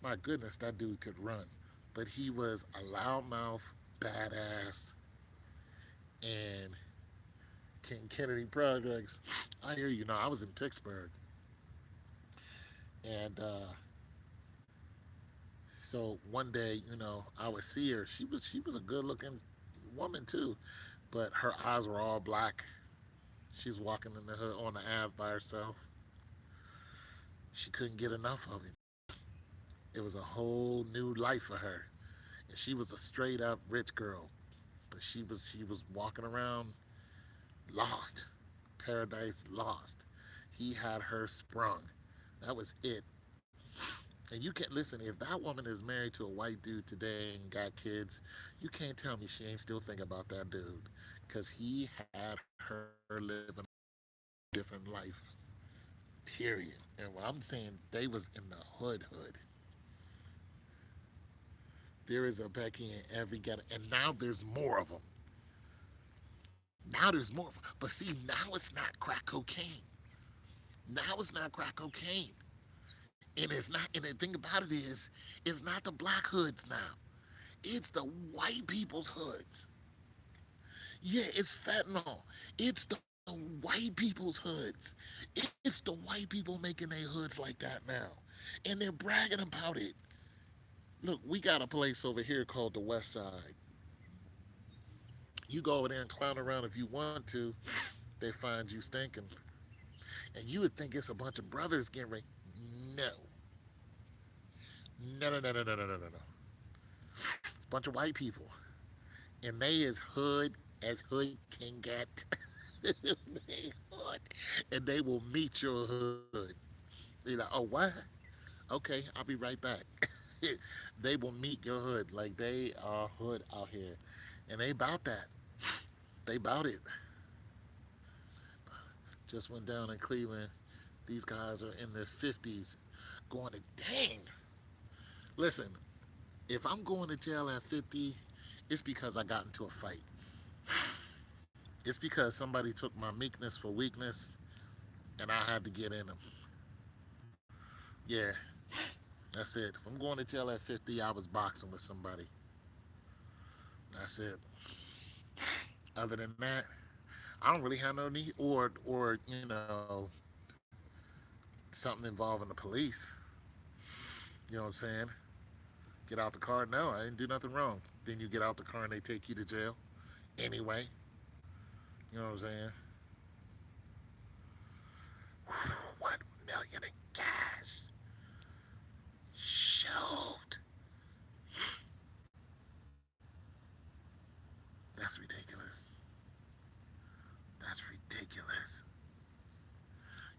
my goodness, that dude could run. But he was a loudmouth, badass, and King Kennedy projects. I hear you. I was in Pittsburgh, and so one day, I would see her. She was a good looking woman too, but her eyes were all black. She's walking in the hood on the Ave by herself. She couldn't get enough of him. It was a whole new life for her, and she was a straight up rich girl, but she was walking around lost, paradise lost. He had her sprung. That was it. And you can't listen, if that woman is married to a white dude today and got kids, you can't tell me she ain't still thinking about that dude. Because he had her living a different life. Period. And what I'm saying, they was in the hood. There is a Becky in every ghetto, and now there's more of them. Now there's more of them. But see, now it's not crack cocaine. Now it's not crack cocaine. And it's not, and the thing about it is, it's not the black hoods now. It's the white people's hoods. Yeah, it's fentanyl. It's the white people's hoods. It's the white people making their hoods like that now. And they're bragging about it. Look, we got a place over here called the West Side. You go over there and clown around if you want to, they find you stinking. And you would think it's a bunch of brothers getting ready. No. No. It's a bunch of white people. And they as hood can get. They hood. And they will meet your hood. You're like, oh, what? Okay, I'll be right back. They will meet your hood. Like, they are hood out here. And they about that. They about it. Just went down in Cleveland. These guys are in their 50s going to, dang. Listen, if I'm going to jail at 50, it's because I got into a fight. It's because somebody took my meekness for weakness and I had to get in them. Yeah, that's it. If I'm going to jail at 50, I was boxing with somebody. That's it. Other than that, I don't really have no need, or something involving the police. You know what I'm saying? Get out the car. No, I didn't do nothing wrong. Then you get out the car and they take you to jail anyway. You know what I'm saying? 1 million in cash. Shoot. That's ridiculous. That's ridiculous.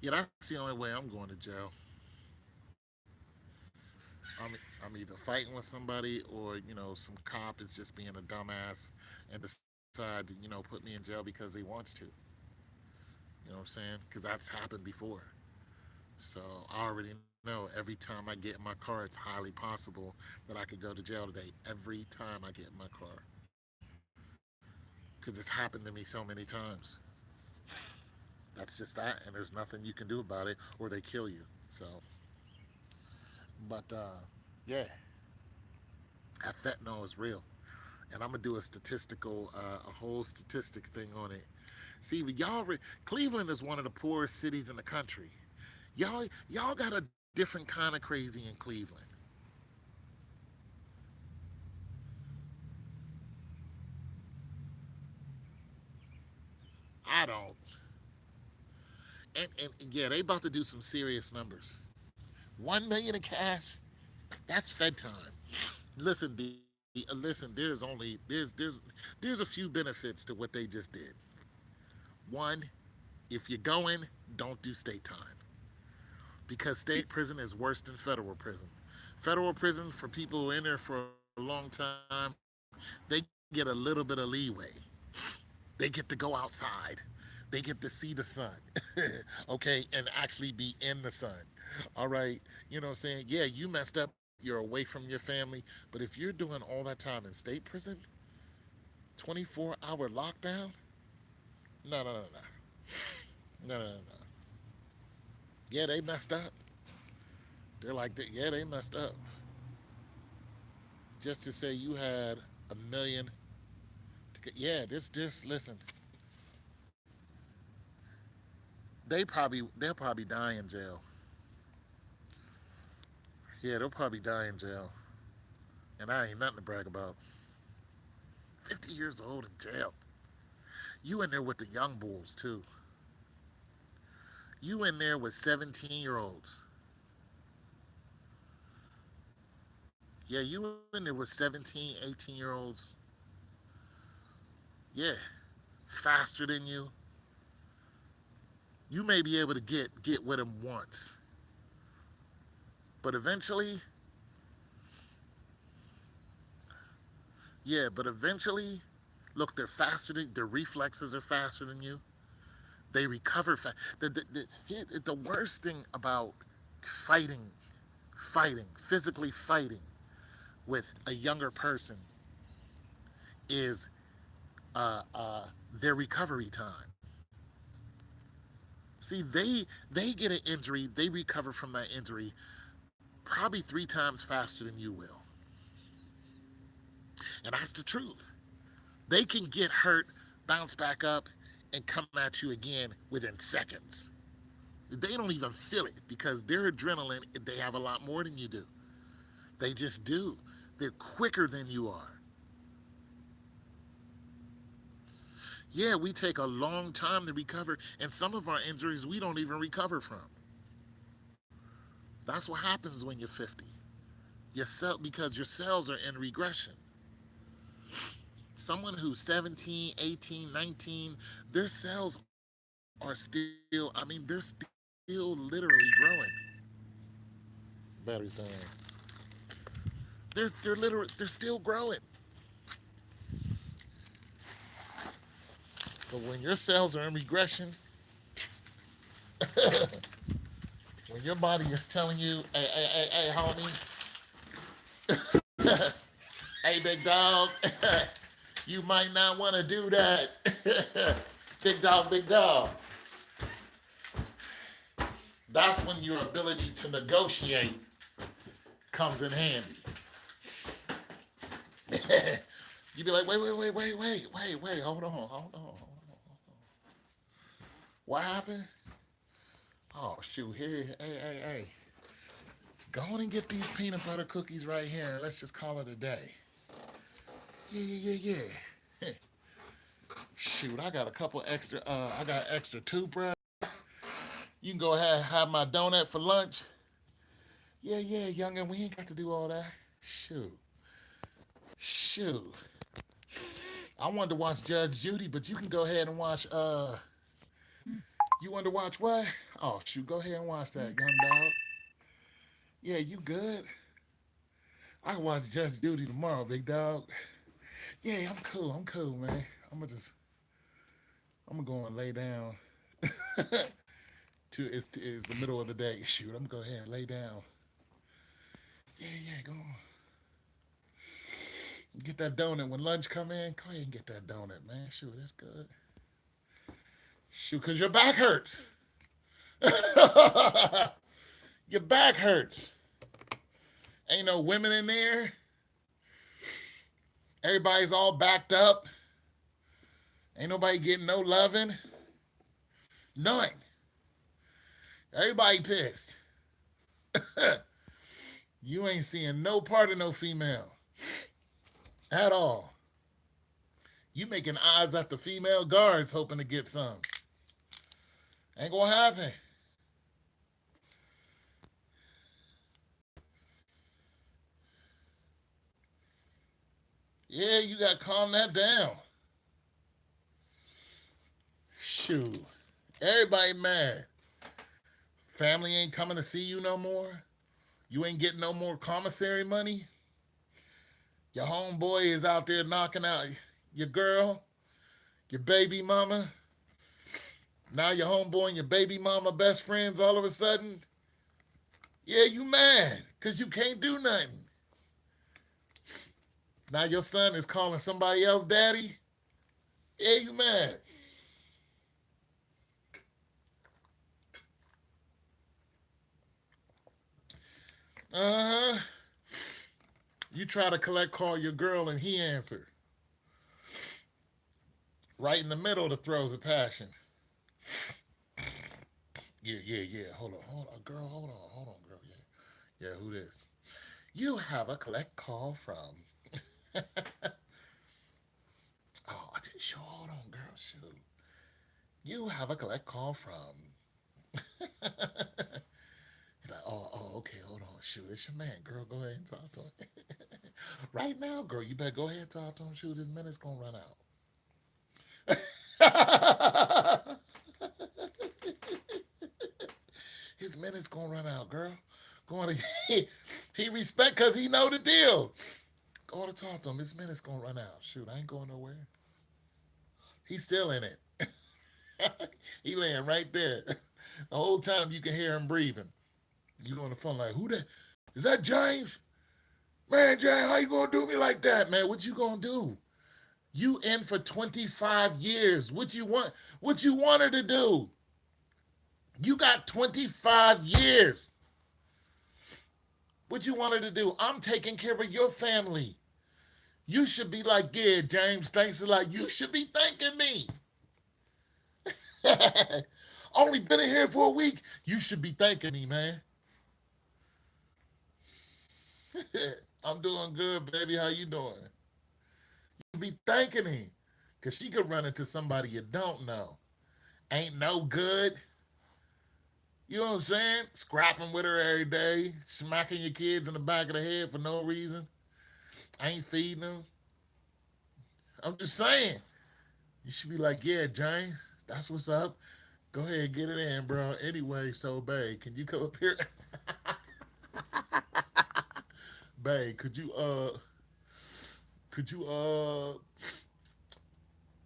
Yeah, that's the only way I'm going to jail. I'm either fighting with somebody or some cop is just being a dumbass and decide to put me in jail because he wants to. You know what I'm saying? Because that's happened before. So I already know every time I get in my car, it's highly possible that I could go to jail today. Every time I get in my car, because it's happened to me so many times. That's just that, and there's nothing you can do about it, or they kill you. So, but yeah, that fentanyl is real, and I'm gonna do a whole statistic thing on it. See, Cleveland is one of the poorest cities in the country. Y'all got a different kind of crazy in Cleveland. I don't. And yeah, they about to do some serious numbers. 1 million in cash. That's Fed time. Listen. There's a few benefits to what they just did. One, if you're going, don't do state time because state prison is worse than federal prison. Federal prison for people who are in there for a long time, they get a little bit of leeway. They get to go outside. They get to see the sun, okay, and actually be in the sun. All right, you know what I'm saying? Yeah, you messed up. You're away from your family, but if you're doing all that time in state prison, 24-hour lockdown, no. Yeah, they messed up. They're like, yeah, they messed up. Just to say you had a million. Yeah, this. Listen, they'll probably die in jail. Yeah, they'll probably die in jail, and I ain't nothing to brag about. 50 years old in jail. You in there with the young bulls too. You in there with 17-year-olds. Yeah, you in there with 17, 18-year-olds. Yeah, faster than you. You may be able to get with them once, but eventually, yeah, but eventually, look, their reflexes are faster than you. They recover fast. The worst thing about fighting, physically fighting with a younger person is their recovery time. See, they get an injury, they recover from that injury probably 3 times faster than you will, and that's the truth. They can get hurt, bounce back up, and come at you again within seconds. They don't even feel it because their adrenaline, they have a lot more than you do. They just do. They're quicker than you are. Yeah, we take a long time to recover, and some of our injuries we don't even recover from. That's what happens when you're 50. Because your cells are in regression. Someone who's 17, 18, 19, their cells are still, they're still literally growing. Battery's dying. They're still growing. But when your cells are in regression, when your body is telling you, hey, homie, hey, big dog, you might not want to do that. Big dog. That's when your ability to negotiate comes in handy. You be like, wait, hold on. What happened? Oh, shoot, here, hey. Go on and get these peanut butter cookies right here, and let's just call it a day. Yeah. Shoot, I got a couple extra, I got extra toothbrush. You can go ahead and have my donut for lunch. Yeah, youngin', we ain't got to do all that. Shoot. I wanted to watch Judge Judy, but you can go ahead and watch, you wanted to watch what? Oh, shoot, go ahead and watch that, young dog. Yeah, you good? I can watch Judge Judy tomorrow, big dog. Yeah, I'm cool, man. I'm gonna go and lay down. It's the middle of the day. Shoot, I'm gonna go ahead and lay down. Yeah, go on. Get that donut when lunch come in. Go ahead and get that donut, man. Shoot, that's good. Shoot, cause your back hurts. Your back hurts. Ain't no women in there. Everybody's all backed up. Ain't nobody getting no loving. None. Everybody pissed. You ain't seeing no part of no female at all. You making eyes at the female guards hoping to get some. Ain't gonna happen. Yeah, you gotta calm that down. Shoot. Everybody mad. Family ain't coming to see you no more. You ain't getting no more commissary money. Your homeboy is out there knocking out your girl, your baby mama. Now your homeboy and your baby mama best friends all of a sudden. Yeah, you mad because you can't do nothing. Now your son is calling somebody else daddy. Yeah, you mad. Uh-huh. You try to call your girl and he answered. Right in the middle of the throes of passion. Yeah. Hold on, girl. Hold on, girl. Yeah, who this? You have a collect call from. Oh, I didn't show. Hold on, girl. Shoot. You have a collect call from. Like, okay, hold on. Shoot, it's your man, girl. Go ahead and talk to him. Right now, girl, you better go ahead and talk to him. Shoot, his minute's gonna run out. His minute's gonna run out, girl. Going to he respect because he know the deal. Go to talk to him. His minute's gonna run out. Shoot, I ain't going nowhere. He's still in it. He laying right there. The whole time you can hear him breathing. You on the phone like, who that? Is that James? Man, James, how you gonna do me like that, man? What you gonna do? You in for 25 years. What you want? What you want her to do? You got 25 years. What you want her to do? I'm taking care of your family. You should be like, yeah, James, thanks a lot. You should be thanking me. Only been in here for a week. You should be thanking me, man. I'm doing good, baby. How you doing? You be thanking him. Cause she could run into somebody you don't know. Ain't no good. You know what I'm saying? Scrapping with her every day, smacking your kids in the back of the head for no reason. Ain't feeding them. I'm just saying. You should be like, yeah, James, that's what's up. Go ahead and get it in, bro. Anyway, so babe, can you come up here? Babe, could you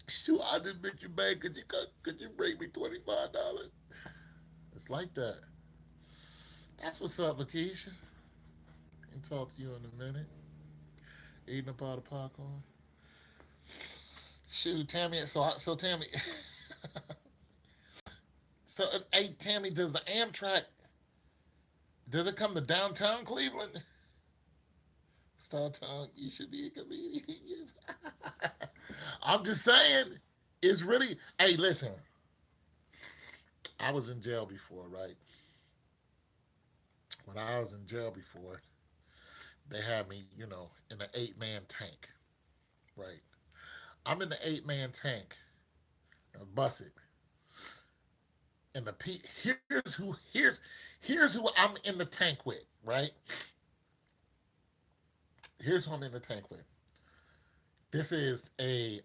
shoot, I just met you, babe. Could you bring me $25? It's like that. That's what's up, Lakeisha. And talk to you in a minute. Eating up all the popcorn. Shoot, Tammy. So Tammy. So hey, Tammy, does the Amtrak does it come to downtown Cleveland? Startown, you should be a comedian. I'm just saying, it's really. Hey, listen. I was in jail before, right? When I was in jail before, they had me, in an 8-man tank, right? I'm in the 8-man tank, bust it, and here's who I'm in the tank with, right? Here's who I'm in the tank with. This is a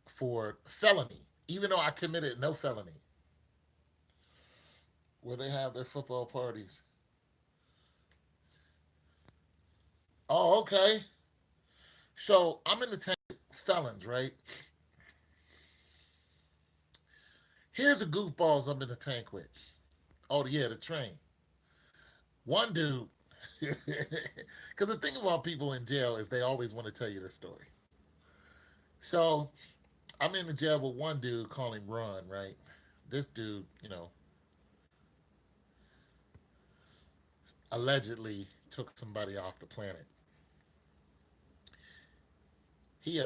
for felony, even though I committed no felony, where they have their football parties. Oh, okay. So I'm in the tank with felons, right? Here's the goofballs I'm in the tank with. Oh yeah, the train. One dude, because the thing about people in jail is they always want to tell you their story. So I'm in the jail with one dude, call him Ron, right? This dude, allegedly took somebody off the planet. Him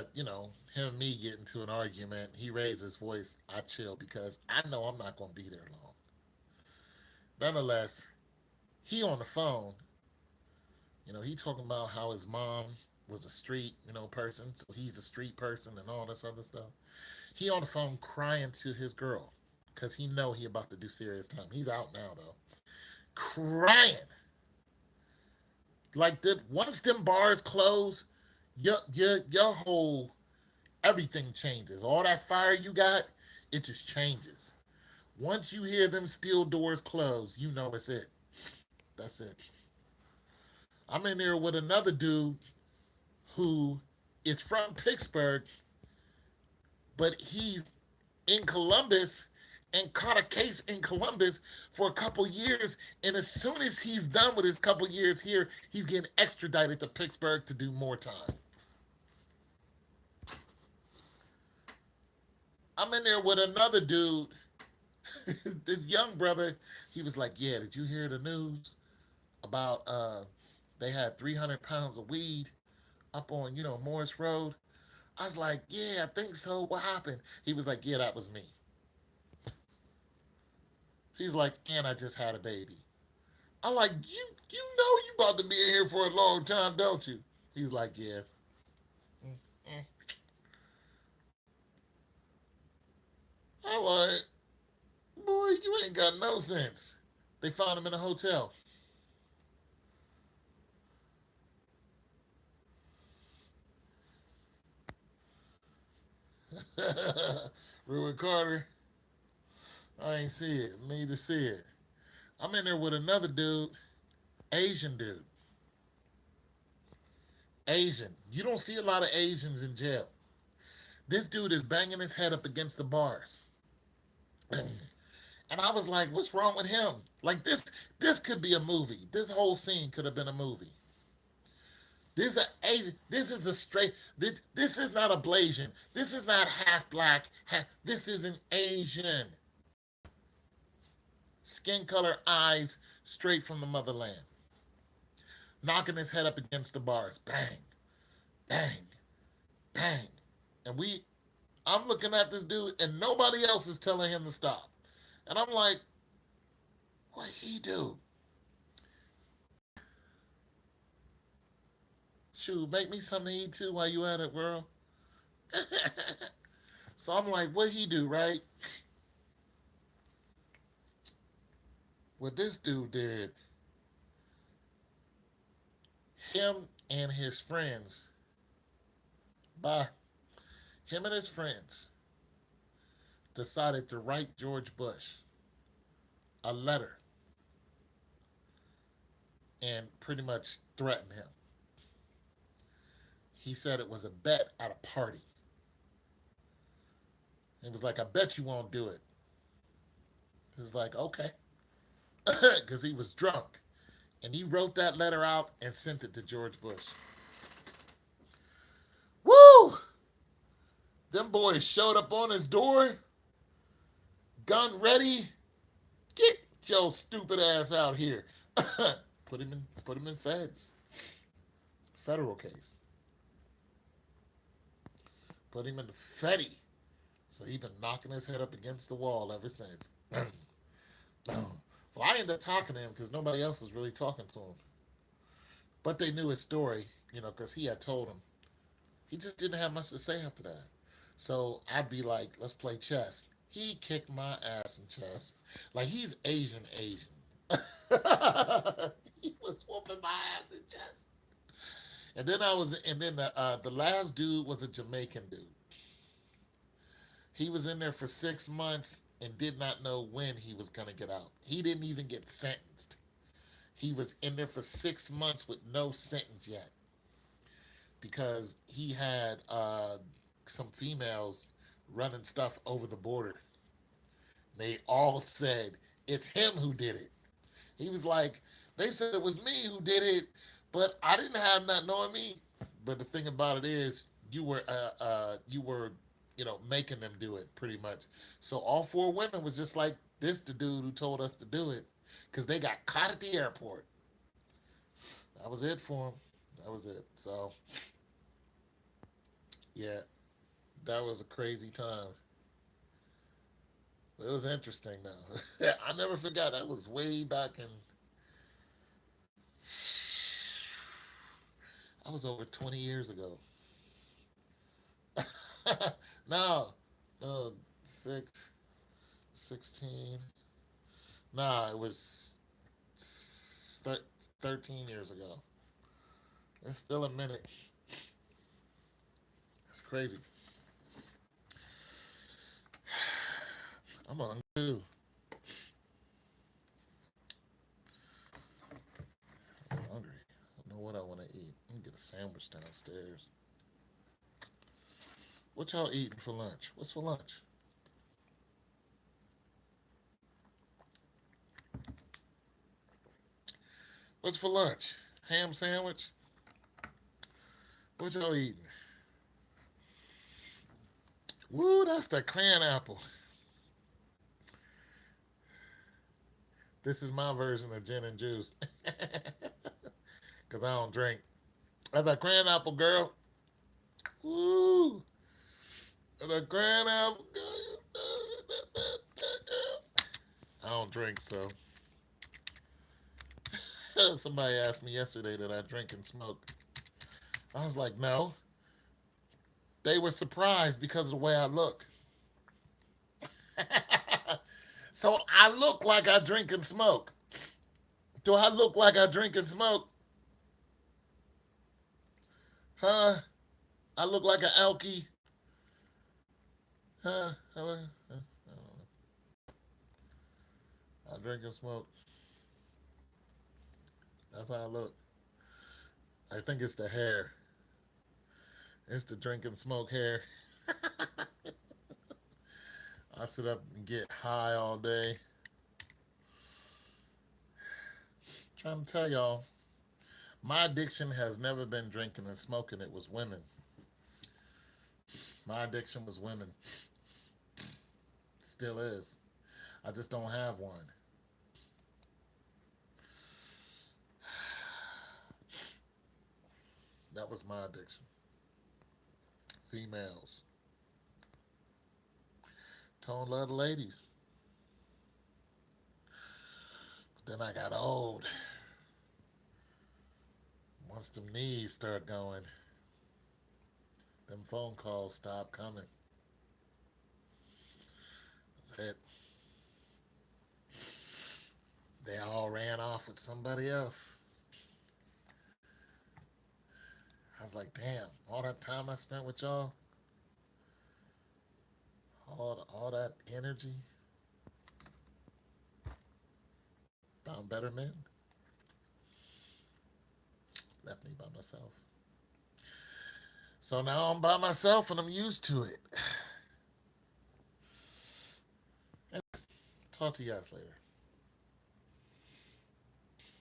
and me get into an argument. He raised his voice. I chill because I know I'm not going to be there long. Nonetheless, he on the phone. He talking about how his mom was a street, person, so he's a street person and all this other stuff. He on the phone crying to his girl because he know he about to do serious time. He's out now though, crying like once them bars close, your whole everything changes. All that fire you got, it just changes. Once you hear them steel doors close, you know it's it. That's it. I'm in there with another dude who is from Pittsburgh, but he's in Columbus and caught a case in Columbus for a couple years. And as soon as he's done with his couple years here, he's getting extradited to Pittsburgh to do more time. I'm in there with another dude, this young brother. He was like, yeah, did you hear the news about they had 300 pounds of weed up on, Morris Road? I was like, yeah, I think so. What happened? He was like, yeah, that was me. He's like, and I just had a baby. I'm like, you know you about to be in here for a long time, don't you? He's like, yeah. Mm-mm. I'm like, boy, you ain't got no sense. They found him in a hotel. Ruin Carter, I ain't see it. Need to see it. I'm in there with another dude, Asian dude. Asian. You don't see a lot of Asians in jail. This dude is banging his head up against the bars. And I was like, what's wrong with him? Like this could be a movie. This whole scene could have been a movie. This is a Asian. This is a straight. This is not a Blasian. This is not half black. This is an Asian. Skin color, eyes, straight from the motherland. Knocking his head up against the bars. Bang, bang, bang. And I'm looking at this dude, and nobody else is telling him to stop. And I'm like, what he do? Shoot, make me something to eat too while you at it, girl. So I'm like, what he do, right? What this dude did, him and his friends, by him and his friends, decided to write George Bush a letter and pretty much threaten him. He said it was a bet at a party. It was like, I bet you won't do it. It's like, okay. Because he was drunk. And he wrote that letter out and sent it to George Bush. Woo! Them boys showed up on his door, gun ready. Get your stupid ass out here. Put him in feds. Federal case. Put him in the Fetty. So he been knocking his head up against the wall ever since. Well, I ended up talking to him because nobody else was really talking to him. But they knew his story, because he had told them. He just didn't have much to say after that. So I'd be like, let's play chess. He kicked my ass in chess. Like, he's Asian. He was whooping my ass in chess. And then the last dude was a Jamaican dude. He was in there for 6 months and did not know when he was going to get out. He didn't even get sentenced. He was in there for 6 months with no sentence yet because he had some females running stuff over the border. They all said it's him who did it. He was like, they said it was me who did it, but I didn't have nothing on me. But the thing about it is, you were making them do it pretty much. So all four women was just like, this the dude who told us to do it, because they got caught at the airport. That was it for him. That was it. So yeah, that was a crazy time. It was interesting though. I never forgot. That was way back in. That was over 20 years ago. No, no, 16. Nah, it was 13 years ago. It's still a minute. That's crazy. I'm hungry too. I'm hungry. I don't know what I want to eat. Let me get a sandwich downstairs. What y'all eating for lunch? What's for lunch? What's for lunch? Ham sandwich? What y'all eating? Woo, that's the cran apple. This is my version of gin and juice. Because I don't drink. That's a cran apple, girl. Woo! The cran apple. I don't drink, so. Somebody asked me yesterday that I drink and smoke. I was like, no. They were surprised because of the way I look. So I look like I drink and smoke. Do I look like I drink and smoke? Huh? I look like an alkie? Huh? I drink and smoke. That's how I look. I think it's the hair. It's the drink and smoke hair. I sit up and get high all day. Trying to tell y'all, my addiction has never been drinking and smoking. It was women. My addiction was women. Still is. I just don't have one. That was my addiction. Females. Don't love the ladies. But then I got old. Once them knees start going, them phone calls stop coming. That's it. They all ran off with somebody else. I was like, damn, all that time I spent with y'all, all that energy, found better men, left me by myself. So now I'm by myself and I'm used to it. And talk to you guys later.